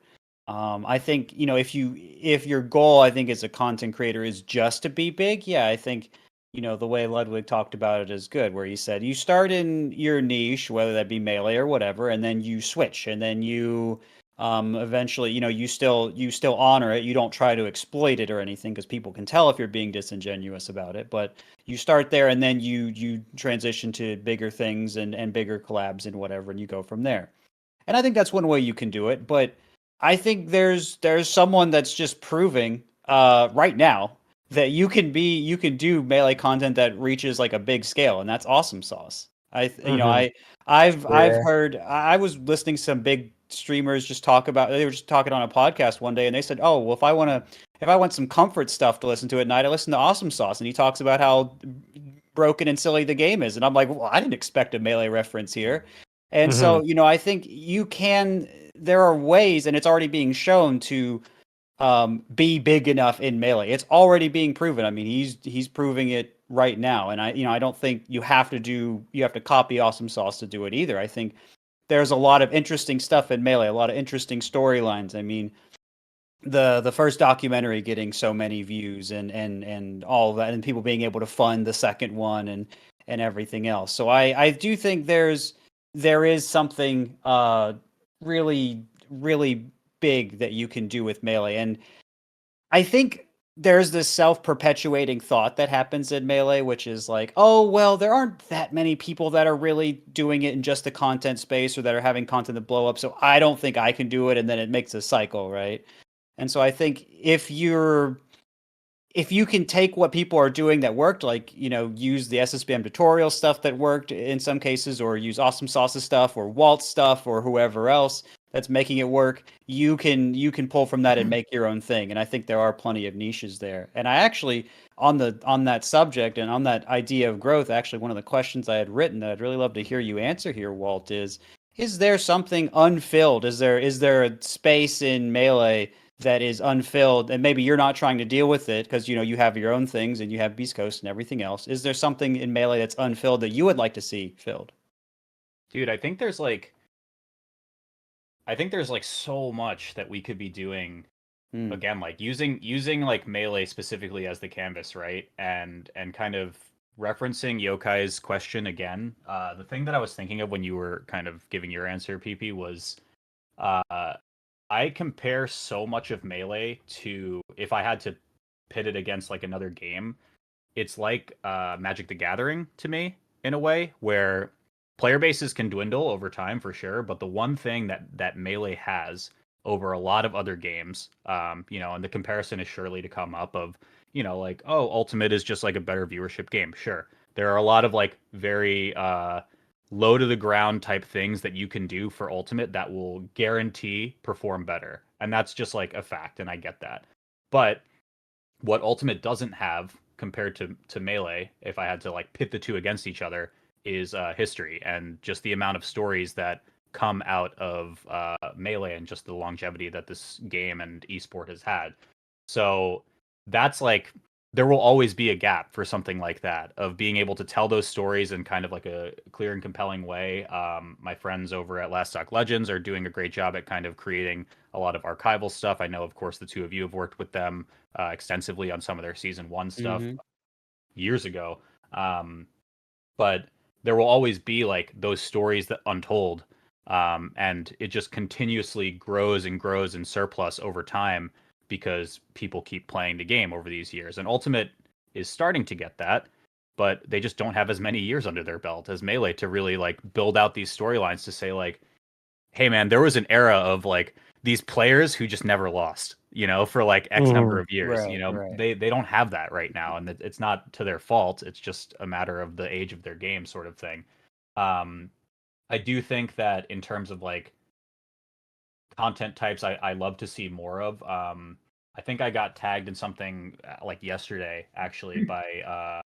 [SPEAKER 3] I think if your goal, I think, as a content creator is just to be big, yeah, I think the way Ludwig talked about it is good, where he said you start in your niche, whether that be Melee or whatever, and then you switch, and then you eventually, you still honor it. You don't try to exploit it or anything, because people can tell if you're being disingenuous about it, but you start there, and then you transition to bigger things and bigger collabs and whatever, and you go from there. And I think that's one way you can do it. But I think there's someone that's just proving right now that you can do Melee content that reaches like a big scale, and that's Awesome Sauce. I've heard, I was listening to some big streamers just talk about, they were just talking on a podcast one day, and they said, oh, well, if I want some comfort stuff to listen to at night, I listen to Awesome Sauce, and he talks about how broken and silly the game is, and I'm like, well, I didn't expect a Melee reference here. And so I think there are ways, and it's already being shown, to be big enough in Melee. It's already being proven. I mean, he's proving it right now, and I don't think you have to copy Awesome Sauce to do it either. I think there's a lot of interesting stuff in Melee, a lot of interesting storylines. I mean, the first documentary getting so many views and all of that, and people being able to fund the second one and everything else. So I do think there is something really, really big that you can do with Melee. And I think there's this self-perpetuating thought that happens in Melee, which is like, oh, well, there aren't that many people that are really doing it in just the content space, or that are having content that blow up, so I don't think I can do it, and then it makes a cycle, right? And so I think if you can take what people are doing that worked, like, use the SSBM tutorial stuff that worked in some cases, or use Awesome Sauce's stuff, or Walt's stuff, or whoever else that's making it work, you can pull from that and make your own thing. And I think there are plenty of niches there. And I actually, on that subject and on that idea of growth, actually one of the questions I had written that I'd really love to hear you answer here, Walt, is there something unfilled? Is there a space in Melee that is unfilled, and maybe you're not trying to deal with it because you have your own things and you have Beast Coast and everything else? Is there something in Melee that's unfilled that you would like to see filled?
[SPEAKER 2] Dude, I think there's so much that we could be doing. Again, like using like Melee specifically as the canvas, right? And kind of referencing Yokai's question again. The thing that I was thinking of when you were kind of giving your answer, PP, was I compare so much of Melee to, if I had to pit it against like another game, it's like Magic the Gathering to me, in a way, where player bases can dwindle over time for sure, but the one thing that Melee has over a lot of other games, and the comparison is surely to come up of, like, oh, Ultimate is just like a better viewership game. Sure, there are a lot of like very low to the ground type things that you can do for Ultimate that will guarantee perform better, and that's just like a fact, and I get that. But what Ultimate doesn't have compared to Melee, if I had to like pit the two against each other, is history and just the amount of stories that come out of Melee, and just the longevity that this game and esport has had. So that's like, there will always be a gap for something like that, of being able to tell those stories in kind of like a clear and compelling way. My friends over at Last Stock Legends are doing a great job at kind of creating a lot of archival stuff. I know, of course, the two of you have worked with them extensively on some of their season 1 stuff years ago. But there will always be like those stories that untold, and it just continuously grows and grows in surplus over time because people keep playing the game over these years. And Ultimate is starting to get that, but they just don't have as many years under their belt as Melee to really like build out these storylines to say like, hey man, there was an era of like these players who just never lost, for like X number of years.
[SPEAKER 3] Right.
[SPEAKER 2] They don't have that right now, and it's not to their fault. It's just a matter of the age of their game, sort of thing. I do think that in terms of like content types, I love to see more of. I think I got tagged in something like yesterday, actually, by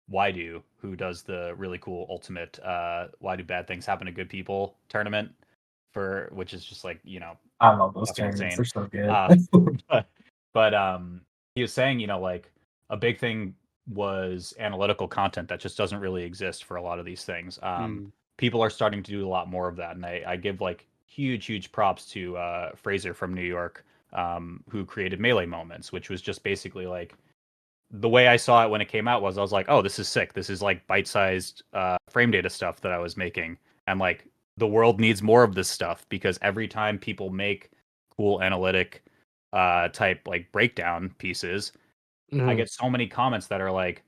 [SPEAKER 2] Why Do, who does the really cool ultimate Why Do Bad Things Happen to Good People tournament, which is just like,
[SPEAKER 4] I love those
[SPEAKER 2] fucking
[SPEAKER 4] tournaments.
[SPEAKER 2] insane.
[SPEAKER 4] They're so good.
[SPEAKER 2] But he was saying, like a big thing was analytical content that just doesn't really exist for a lot of these things. People are starting to do a lot more of that, and I give like huge props to Fraser from New York, who created Melee Moments, which was just basically like, the way I saw it when it came out was I was like, oh, this is sick. This is like bite-sized frame data stuff that I was making, and like the world needs more of this stuff, because every time people make cool analytic type like breakdown pieces, I get so many comments that are like,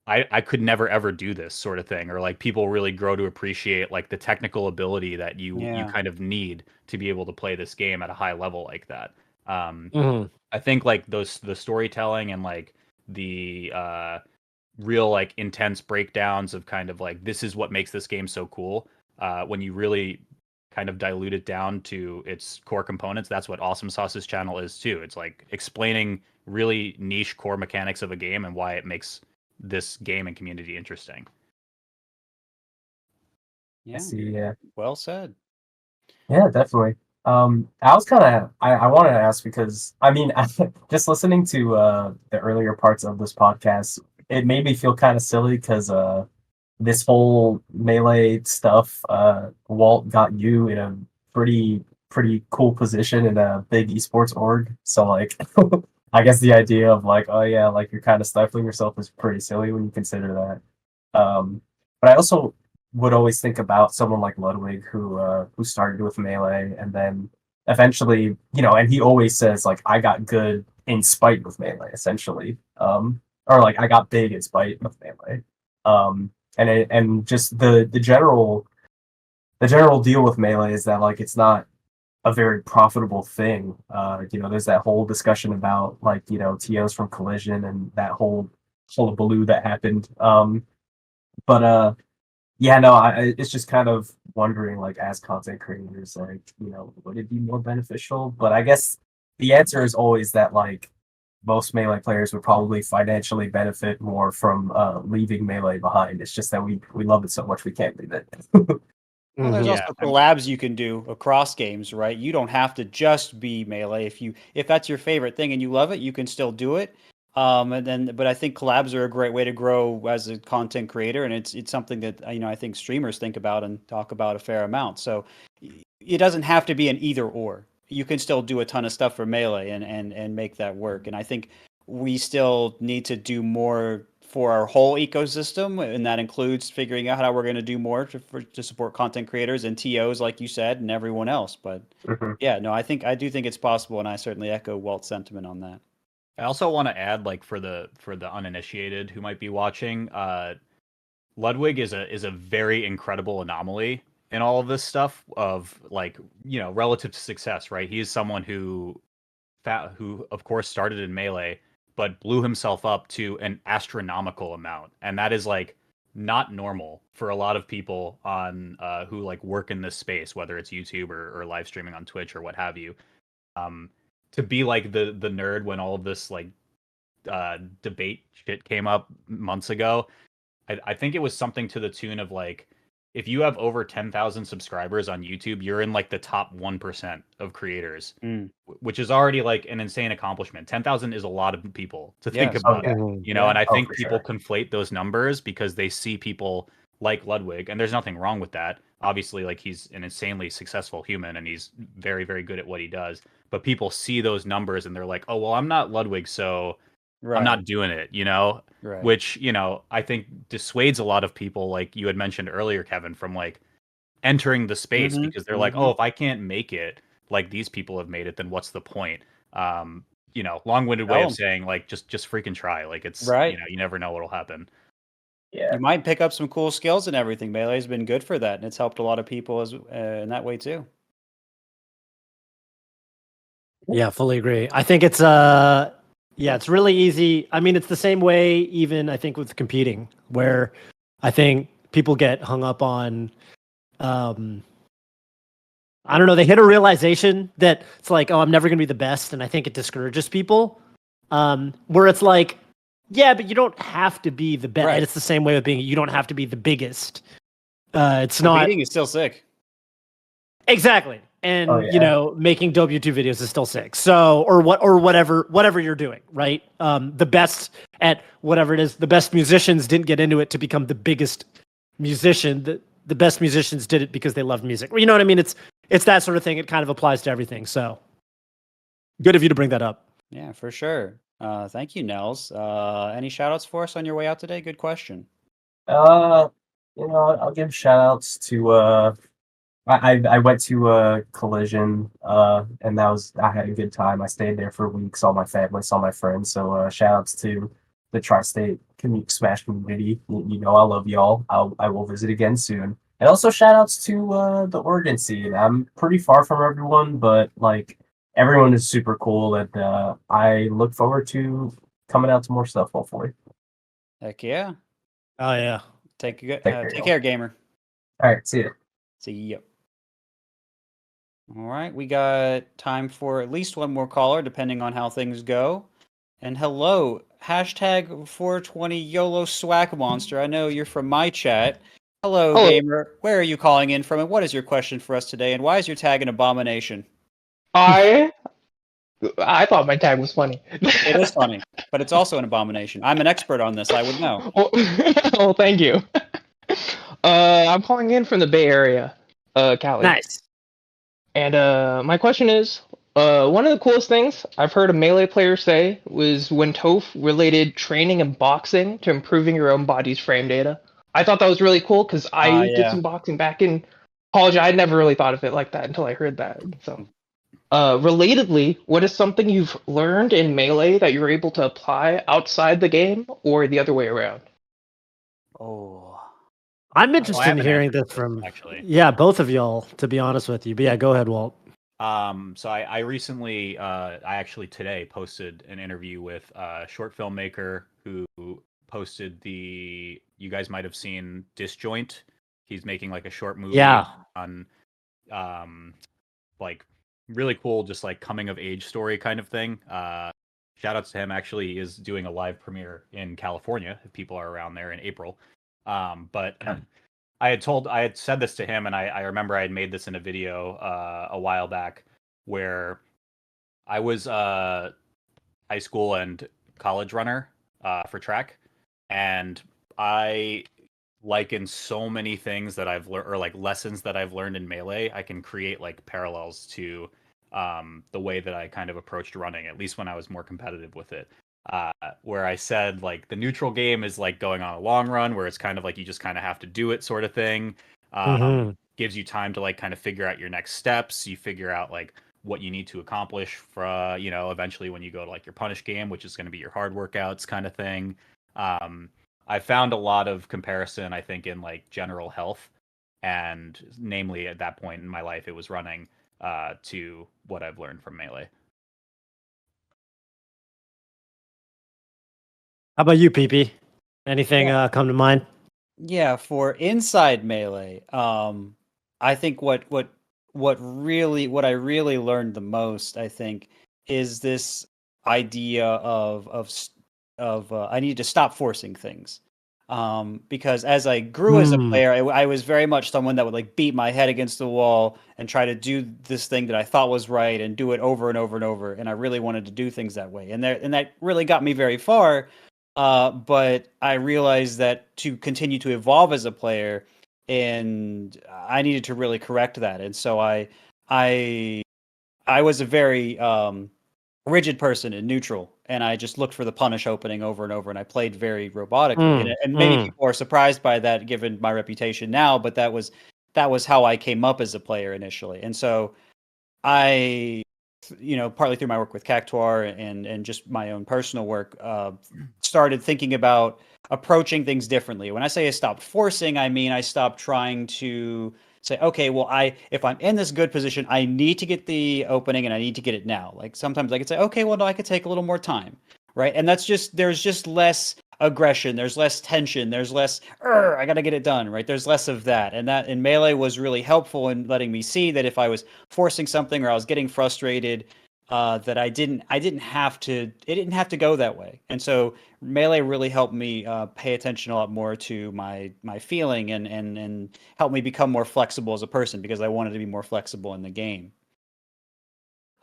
[SPEAKER 2] I could never ever do this sort of thing, or like people really grow to appreciate like the technical ability that you kind of need to be able to play this game at a high level like that. I think like the storytelling and like the real like intense breakdowns of kind of like, this is what makes this game so cool. When you really kind of dilute it down to its core components, that's what Awesome Sauce's channel is too. It's like explaining really niche core mechanics of a game and why it makes this game and community interesting.
[SPEAKER 3] Yeah.
[SPEAKER 4] Yeah.
[SPEAKER 3] Well said.
[SPEAKER 4] Yeah, definitely. I was kind of I wanted to ask because I mean, just listening to the earlier parts of this podcast, it made me feel kind of silly because this whole Melee stuff, Walt got you in a pretty cool position in a big esports org. So like, I guess the idea of like, oh yeah, like you're kind of stifling yourself is pretty silly when you consider that. But I also would always think about someone like Ludwig who started with Melee and then eventually, and he always says like I got good in spite of Melee, essentially. Or like I got big in spite of Melee. And just the general deal with Melee is that like it's not a very profitable thing. There's that whole discussion about like, TOs from Collision and that whole hullabaloo that happened. But yeah, no, it's just kind of wondering, like, as content creators, like, would it be more beneficial? But I guess the answer is always that, like, most Melee players would probably financially benefit more from leaving Melee behind. It's just that we love it so much we can't leave it.
[SPEAKER 3] Well, there's
[SPEAKER 2] Yeah,
[SPEAKER 3] also collabs you can do across games, right? You don't have to just be Melee. If that's your favorite thing and you love it, you can still do it. But I think collabs are a great way to grow as a content creator, and it's something that I think streamers think about and talk about a fair amount. So it doesn't have to be an either or. You can still do a ton of stuff for Melee and make that work. And I think we still need to do more for our whole ecosystem, and that includes figuring out how we're going to do more to support content creators and TOs, like you said, and everyone else. But yeah, no, I do think it's possible, and I certainly echo Walt's sentiment on that.
[SPEAKER 2] I also want to add, like, for the uninitiated who might be watching, Ludwig is a very incredible anomaly in all of this stuff of like, relative to success, right? He is someone who of course started in Melee, but blew himself up to an astronomical amount, and that is like not normal for a lot of people on who like work in this space, whether it's YouTube or live streaming on Twitch or what have you. To be like the nerd when all of this like debate shit came up months ago. I think it was something to the tune of like, if you have over 10,000 subscribers on YouTube, you're in like the top 1% of creators, which is already like an insane accomplishment. 10,000 is a lot of people to think about, and I think people conflate those numbers because they see people like Ludwig, and there's nothing wrong with that. Obviously, like, he's an insanely successful human and he's very, very good at what he does. But people see those numbers and they're like, oh, well, I'm not Ludwig, so I'm not doing it,
[SPEAKER 3] Right.
[SPEAKER 2] Which, I think dissuades a lot of people, like you had mentioned earlier, Kevin, from like entering the space because they're like, oh, if I can't make it like these people have made it, then what's the point? Long-winded way of saying like, just freaking try. Like, it's, you never know what'll happen.
[SPEAKER 4] Yeah.
[SPEAKER 3] You might pick up some cool skills and everything. Melee's been good for that, and it's helped a lot of people in that way too.
[SPEAKER 1] Yeah, fully agree. I think it's it's really easy. I mean, it's the same way even I think with competing, where I think people get hung up on I don't know, they hit a realization that it's like, oh, I'm never going to be the best, and I think it discourages people. Where it's like, yeah, but you don't have to be the best.
[SPEAKER 3] Right.
[SPEAKER 1] It's the same way with being, you don't have to be the biggest. It's
[SPEAKER 3] Competing
[SPEAKER 1] not
[SPEAKER 3] is still sick.
[SPEAKER 1] exactly. And
[SPEAKER 4] Oh, yeah.
[SPEAKER 1] making dope YouTube videos is still sick. So, or whatever you're doing, right? The best at whatever it is, the best musicians didn't get into it to become the biggest musician. The best musicians did it because they loved music. You know what I mean? It's that sort of thing. It kind of applies to everything. So, good of you to bring that up.
[SPEAKER 3] Yeah, for sure. Thank you, Nels. Any shout outs for us on your way out today? Good question.
[SPEAKER 4] I'll give shout outs to I went to a collision, and I had a good time. I stayed there for weeks, saw my family, saw my friends. So shout outs to the Tri-State Smash community. I love y'all. I will visit again soon. And also shout outs to the Oregon scene. I'm pretty far from everyone, but like everyone is super cool, and I look forward to coming out to more stuff, hopefully.
[SPEAKER 3] Heck yeah.
[SPEAKER 1] Oh yeah.
[SPEAKER 3] Take
[SPEAKER 4] care,
[SPEAKER 3] care, gamer.
[SPEAKER 4] All right, see you.
[SPEAKER 3] See ya. All right, we got time for at least one more caller, depending on how things go. And hello, hashtag 420 YOLO Swag Monster. I know you're from my chat. Hello, gamer. Where are you calling in from, and what is your question for us today? And why is your tag an abomination?
[SPEAKER 5] I thought my tag was funny.
[SPEAKER 3] It is funny, but it's also an abomination. I'm an expert on this. I would know.
[SPEAKER 5] Well, thank you. I'm calling in from the Bay Area, Cali.
[SPEAKER 1] Nice.
[SPEAKER 5] And my question is, one of the coolest things I've heard a Melee player say was when Toph related training and boxing to improving your own body's frame data. I thought that was really cool because I did some boxing back in college. I had never really thought of it like that until I heard that. So, relatedly, what is something you've learned in Melee that you're able to apply outside the game, or the other way around?
[SPEAKER 3] Oh,
[SPEAKER 1] I'm interested in hearing this from
[SPEAKER 2] actually.
[SPEAKER 1] Yeah, both of y'all, to be honest with you. But yeah, go ahead, Walt.
[SPEAKER 2] So I recently, I actually today posted an interview with a short filmmaker who posted you guys might have seen Disjoint. He's making like a short movie on, like really cool, just like coming of age story kind of thing. Shout outs to him. Actually, he is doing a live premiere in California if people are around there in April. But I had said this to him, and I remember I had made this in a video a while back where I was a high school and college runner for track, and I liken so many things that I've learned, or like lessons that I've learned in Melee. I can create like parallels to the way that I kind of approached running, at least when I was more competitive with it. Where I said like the neutral game is like going on a long run, where it's kind of like you just kind of have to do it sort of thing. Gives you time to like kind of figure out your next steps. You figure out like what you need to accomplish for eventually when you go to like your punish game, which is going to be your hard workouts kind of thing. I found a lot of comparison, I think, in like general health, and namely at that point in my life, it was running to what I've learned from Melee.
[SPEAKER 1] How about you, PP? Anything come to mind?
[SPEAKER 3] Yeah, for inside Melee, I think what I really learned the most, I think, is this idea of I need to stop forcing things. Because as I grew as a player, I was very much someone that would like beat my head against the wall and try to do this thing that I thought was right and do it over and over and over. And I really wanted to do things that way, and that really got me very far. But I realized that to continue to evolve as a player, and I needed to really correct that. And so I was a very rigid person in neutral, and I just looked for the punish opening over and over, and I played very robotically. And many people are surprised by that, given my reputation now. But that was how I came up as a player initially. And so I, partly through my work with Cactuar and just my own personal work, started thinking about approaching things differently. When I say I stopped forcing, I mean I stopped trying to say, okay, well, if I'm in this good position, I need to get the opening and I need to get it now. Like sometimes I could say, okay, well, no, I could take a little more time, right? And there's just less aggression, there's less tension, there's less, I got to get it done, right? There's less of that. And that in Melee was really helpful in letting me see that if I was forcing something or I was getting frustrated, that it didn't have to go that way. And so Melee really helped me pay attention a lot more to my feeling and help me become more flexible as a person because I wanted to be more flexible in the game.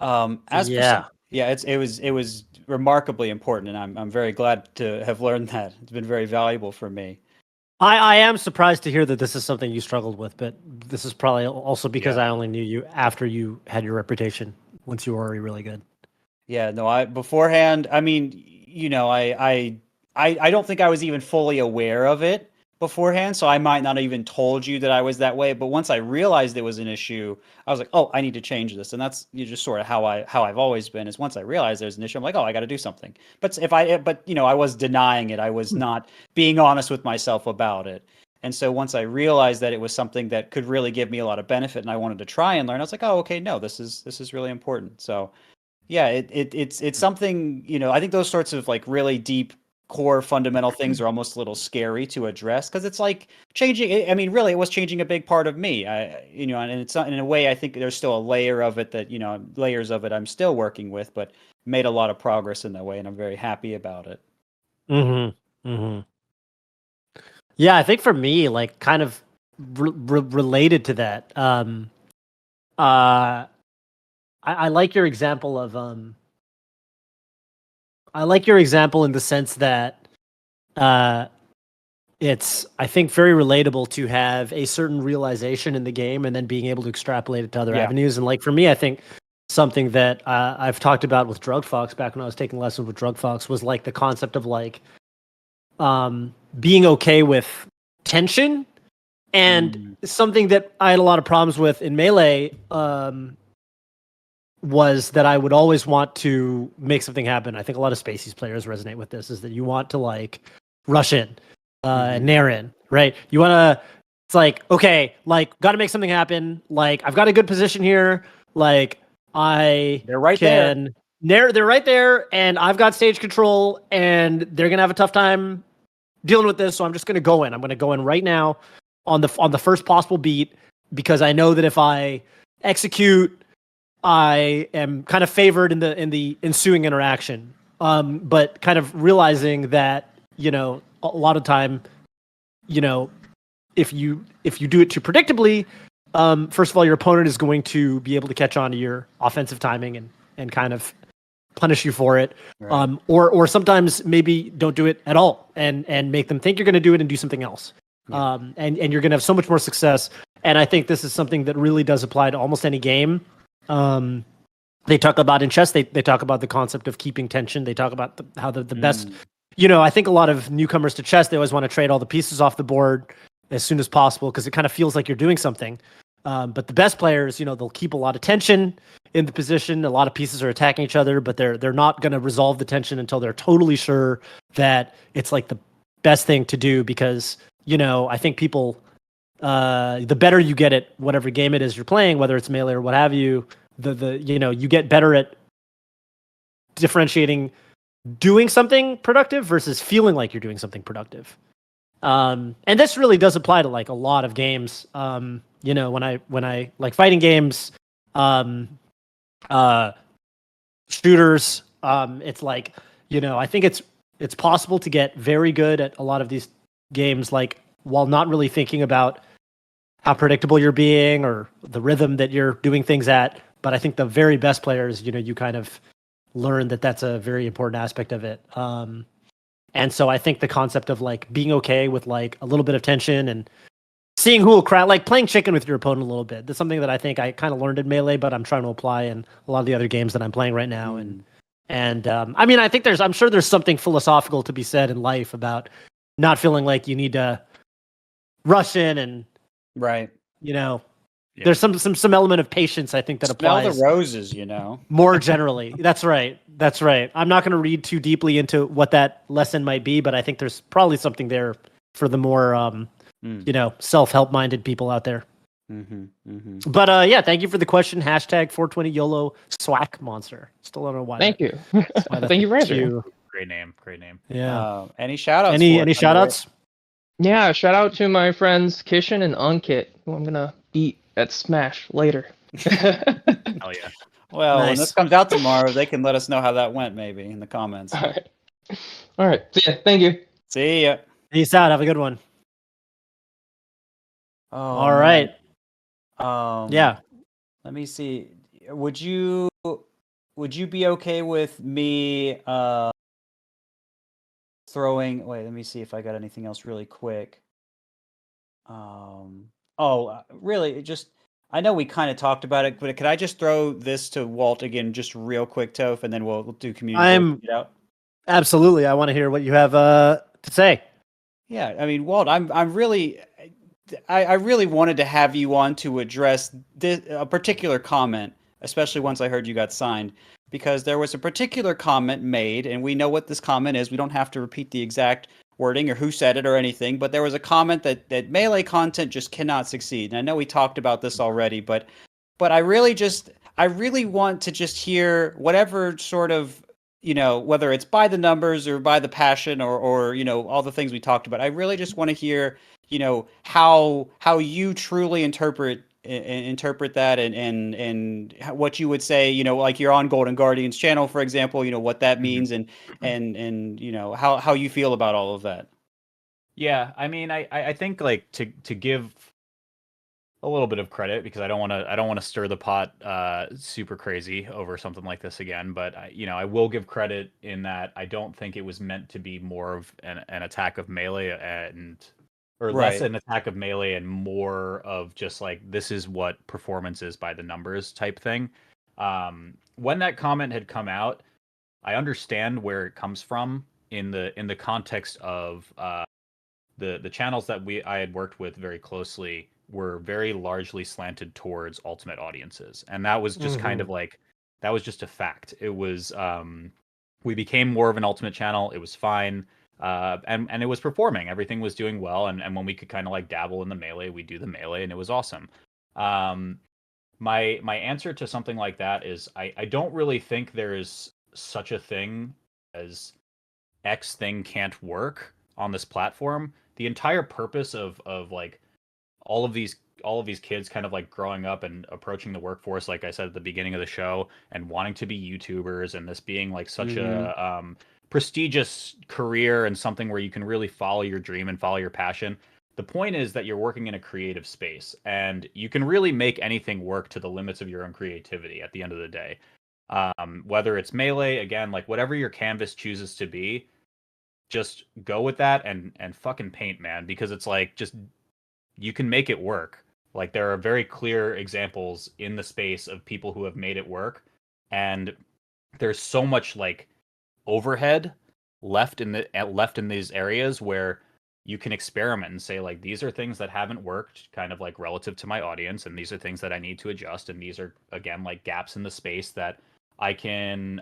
[SPEAKER 3] It was remarkably important, and I'm very glad to have learned that. It's been very valuable for me.
[SPEAKER 1] I am surprised to hear that this is something you struggled with, but this is probably also because I only knew you after you had your reputation. Once you were already really good.
[SPEAKER 3] Yeah, no, beforehand, I mean, I don't think I was even fully aware of it beforehand, so I might not have even told you that I was that way, but once I realized it was an issue, I was like, "Oh, I need to change this." And that's just sort of how I've always been is once I realize there's an issue, I'm like, "Oh, I got to do something." But I was denying it. I was not being honest with myself about it. And so once I realized that it was something that could really give me a lot of benefit and I wanted to try and learn, I was like, "Oh, okay, no, this is really important." So, yeah, it's something, I think those sorts of like really deep core fundamental things are almost a little scary to address because it's like changing. I mean, really, it was changing a big part of me. And it's not in a way. I think there's still a layer of it that layers of it I'm still working with, but made a lot of progress in that way, and I'm very happy about it.
[SPEAKER 1] Mm-hmm. Mm-hmm. Yeah, I think for me, like, kind of related to that. I like your example of I like your example in the sense that it's, I think, very relatable to have a certain realization in the game and then being able to extrapolate it to other avenues. And like for me, I think something that I've talked about with Drug Fox back when I was taking lessons with Drug Fox was like the concept of like being okay with tension. And something that I had a lot of problems with in Melee was that I would always want to make something happen. I think a lot of Spacies players resonate with this, is that you want to like rush in, nair in, right? You want to, it's like, okay, like got to make something happen. Like I've got a good position here. Like
[SPEAKER 3] they're right
[SPEAKER 1] there. They're right there, and I've got stage control, and they're gonna have a tough time dealing with this. So I'm just gonna go in. I'm gonna go in right now on the first possible beat, because I know that if I execute, I am kind of favored in the ensuing interaction. But kind of realizing that, a lot of time, if you do it too predictably, first of all, your opponent is going to be able to catch on to your offensive timing and kind of punish you for it. Right. Or sometimes maybe don't do it at all and make them think you're going to do it and do something else. Yeah. And you're going to have so much more success. And I think this is something that really does apply to almost any game. They talk about in chess, they talk about the concept of keeping tension. They talk about how the best, I think a lot of newcomers to chess, they always want to trade all the pieces off the board as soon as possible because it kind of feels like you're doing something. But the best players, they'll keep a lot of tension in the position. A lot of pieces are attacking each other, but they're not going to resolve the tension until they're totally sure that it's like the best thing to do, because I think people, the better you get at whatever game it is you're playing, whether it's Melee or what have you, you get better at differentiating doing something productive versus feeling like you're doing something productive. And this really does apply to like a lot of games. When I like fighting games, shooters, it's like, I think it's possible to get very good at a lot of these games, like while not really thinking about how predictable you're being or the rhythm that you're doing things at. But I think the very best players, you kind of learn that that's a very important aspect of it. And so I think the concept of like being okay with like a little bit of tension and seeing who will cry, like playing chicken with your opponent a little bit. That's something that I think I kind of learned in Melee, but I'm trying to apply in a lot of the other games that I'm playing right now. And I mean, I think I'm sure there's something philosophical to be said in life about not feeling like you need to rush in and
[SPEAKER 3] right.
[SPEAKER 1] There's some element of patience, I think, that applies.
[SPEAKER 3] Smell the roses,
[SPEAKER 1] more generally. That's right. I'm not going to read too deeply into what that lesson might be, but I think there's probably something there for the more, self-help minded people out there. But yeah, thank you for the question. Hashtag 420 YOLO SWAC monster. Still don't know why.
[SPEAKER 5] Thank you.
[SPEAKER 1] Why
[SPEAKER 5] Thank you for answering.
[SPEAKER 1] you.
[SPEAKER 2] Great name. Great name.
[SPEAKER 1] Yeah.
[SPEAKER 3] Any shout outs?
[SPEAKER 1] Any shout outs?
[SPEAKER 5] Yeah, shout out to my friends Kishan and Ankit, who I'm gonna beat at Smash later.
[SPEAKER 2] Hell yeah.
[SPEAKER 3] Well, when
[SPEAKER 1] Nice.
[SPEAKER 3] this comes out tomorrow, they can let us know how that went, maybe in the comments.
[SPEAKER 5] All right. So yeah, thank you.
[SPEAKER 3] See ya.
[SPEAKER 1] Peace out. Have a good one.
[SPEAKER 3] Oh,
[SPEAKER 1] All right. Yeah.
[SPEAKER 3] Let me see. Would you be okay with me throwing? Wait, let me see if I got anything else really quick. Really, just I know we kind of talked about it, but could I just throw this to Walt again, just real quick, Toph, and then we'll do community.
[SPEAKER 1] Absolutely. I want to hear what you have to say.
[SPEAKER 3] Yeah, I mean, Walt, I'm really, I really wanted to have you on to address a particular comment, especially once I heard you got signed, because there was a particular comment made, and we know what this comment is. We don't have to repeat the exact wording or who said it or anything, but there was a comment that Melee content just cannot succeed. And I know we talked about this already, but I really want to just hear whatever sort of, whether it's by the numbers or by the passion or all the things we talked about. I really just want to hear, how you truly interpret that and what you would say, like you're on Golden Guardian's channel, for example, what that means and how you feel about all of that.
[SPEAKER 2] Yeah, I mean, I think like to give a little bit of credit, because I don't want to stir the pot super crazy over something like this again, but I will give credit in that I don't think it was meant to be more of an attack of Melee or less an attack of Melee and more of just like, this is what performance is by the numbers type thing. When that comment had come out, I understand where it comes from in the context of the channels that I had worked with very closely were very largely slanted towards ultimate audiences, and that was just kind of like, that was just a fact. It was we became more of an ultimate channel. It was fine, and it was performing. Everything was doing well, and when we could kind of like dabble in the Melee, we do the Melee, and it was awesome. My answer to something like that is I don't really think there is such a thing as X thing can't work on this platform. The entire purpose of like all of these kids kind of like growing up and approaching the workforce, like I said at the beginning of the show, and wanting to be YouTubers, and this being like such a prestigious career and something where you can really follow your dream and follow your passion. The point is that you're working in a creative space, and you can really make anything work to the limits of your own creativity at the end of the day. Whether it's Melee, again, like whatever your canvas chooses to be, just go with that and fucking paint, man, because it's like, just, you can make it work. Like, there are very clear examples in the space of people who have made it work, and there's so much like overhead left in these areas where you can experiment and say, like, these are things that haven't worked kind of like relative to my audience, and these are things that I need to adjust, and these are, again, like gaps in the space that I can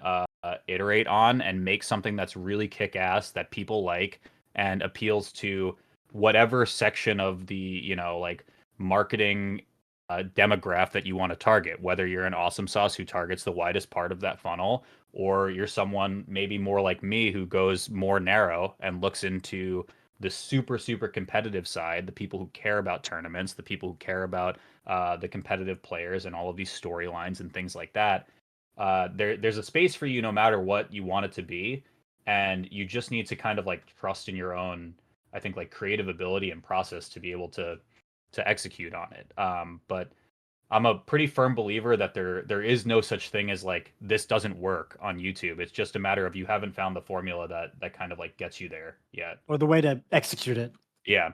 [SPEAKER 2] iterate on and make something that's really kick-ass that people like and appeals to whatever section of the like marketing demographic that you want to target, whether you're an awesome sauce who targets the widest part of that funnel, or you're someone maybe more like me who goes more narrow and looks into the super competitive side, the people who care about tournaments, the people who care about the competitive players and all of these storylines and things like that. There's a space for you no matter what you want it to be, and you just need to kind of like trust in your own, I think, like creative ability and process to be able to execute on it. But I'm a pretty firm believer that there is no such thing as like, this doesn't work on YouTube. It's just a matter of you haven't found the formula that kind of like gets you there yet,
[SPEAKER 1] or the way to execute it.
[SPEAKER 3] Yeah,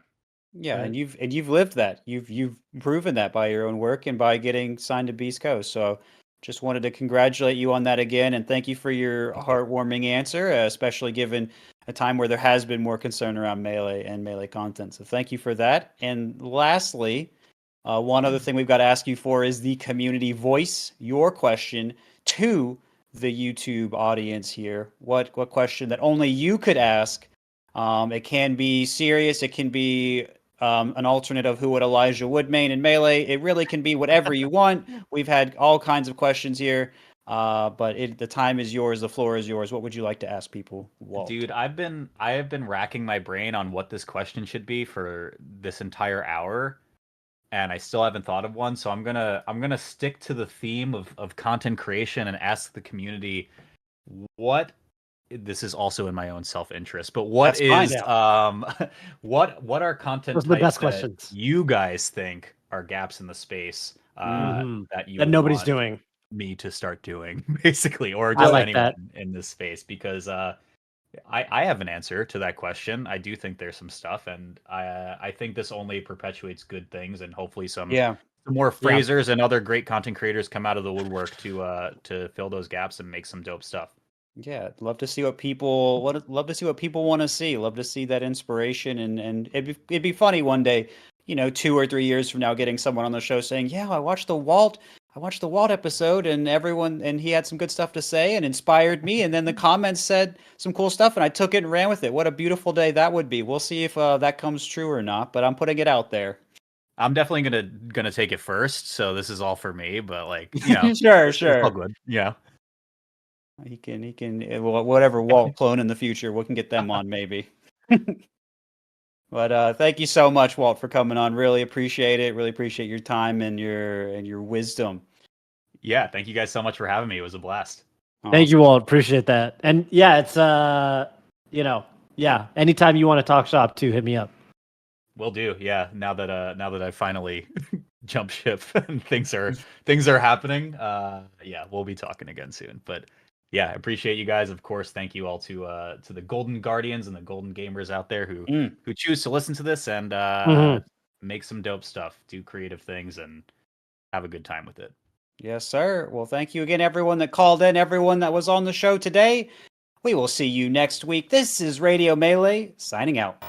[SPEAKER 1] Right.
[SPEAKER 3] and you've lived that. You've proven that by your own work and by getting signed to Beast Coast. So just wanted to congratulate you on that again, and thank you for your heartwarming answer, especially given a time where there has been more concern around Melee and Melee content. So thank you for that. And lastly, one other thing we've got to ask you for is the community voice. Your question to the YouTube audience here. What question that only you could ask? It can be serious. It can be an alternate of who would Elijah would main in Melee. It really can be whatever you want. We've had all kinds of questions here, but the time is yours. The floor is yours. What would you like to ask people, Walt?
[SPEAKER 2] Dude, I have been racking my brain on what this question should be for this entire hour, and I still haven't thought of one. So I'm gonna stick to the theme of content creation and ask the community what. This is also in my own self-interest, but what
[SPEAKER 3] That's
[SPEAKER 2] is what are content
[SPEAKER 1] Those are the
[SPEAKER 2] types
[SPEAKER 1] best
[SPEAKER 2] that
[SPEAKER 1] questions.
[SPEAKER 2] you guys think are gaps in the space that you
[SPEAKER 1] that nobody's
[SPEAKER 2] want
[SPEAKER 1] doing.
[SPEAKER 2] me to start doing, basically, or
[SPEAKER 1] I
[SPEAKER 2] just
[SPEAKER 1] like
[SPEAKER 2] anyone
[SPEAKER 1] that.
[SPEAKER 2] in this space? Because I have an answer to that question. I do think there's some stuff, and I think this only perpetuates good things, and hopefully some more Frasers and other great content creators come out of the woodwork to fill those gaps and make some dope stuff.
[SPEAKER 3] Yeah, love to see what people want to see. Love to see that inspiration, and it'd be funny one day, 2 or 3 years from now, getting someone on the show saying, "Yeah, I watched the Walt episode, and he had some good stuff to say and inspired me, and then the comments said some cool stuff, and I took it and ran with it." What a beautiful day that would be. We'll see if that comes true or not, but I'm putting it out there.
[SPEAKER 2] I'm definitely gonna take it first, so this is all for me. But
[SPEAKER 3] sure.
[SPEAKER 2] It's all good. Yeah.
[SPEAKER 3] He can whatever Walt clone in the future, we can get them on maybe. But thank you so much, Walt, for coming on. Really appreciate it. Really appreciate your time and your wisdom.
[SPEAKER 2] Yeah, thank you guys so much for having me. It was a blast.
[SPEAKER 3] Awesome.
[SPEAKER 1] Thank you, Walt. Appreciate that. And yeah, it's anytime you want to talk shop too, hit me up.
[SPEAKER 2] Will do. Yeah, now that I finally jump ship and things are happening, yeah, we'll be talking again soon. But yeah, I appreciate you guys. Of course, thank you all to the Golden Guardians and the Golden Gamers out there who choose to listen to this and make some dope stuff, do creative things, and have a good time with it.
[SPEAKER 3] Yes, sir. Well, thank you again, everyone that called in, everyone that was on the show today. We will see you next week. This is Radio Melee, signing out.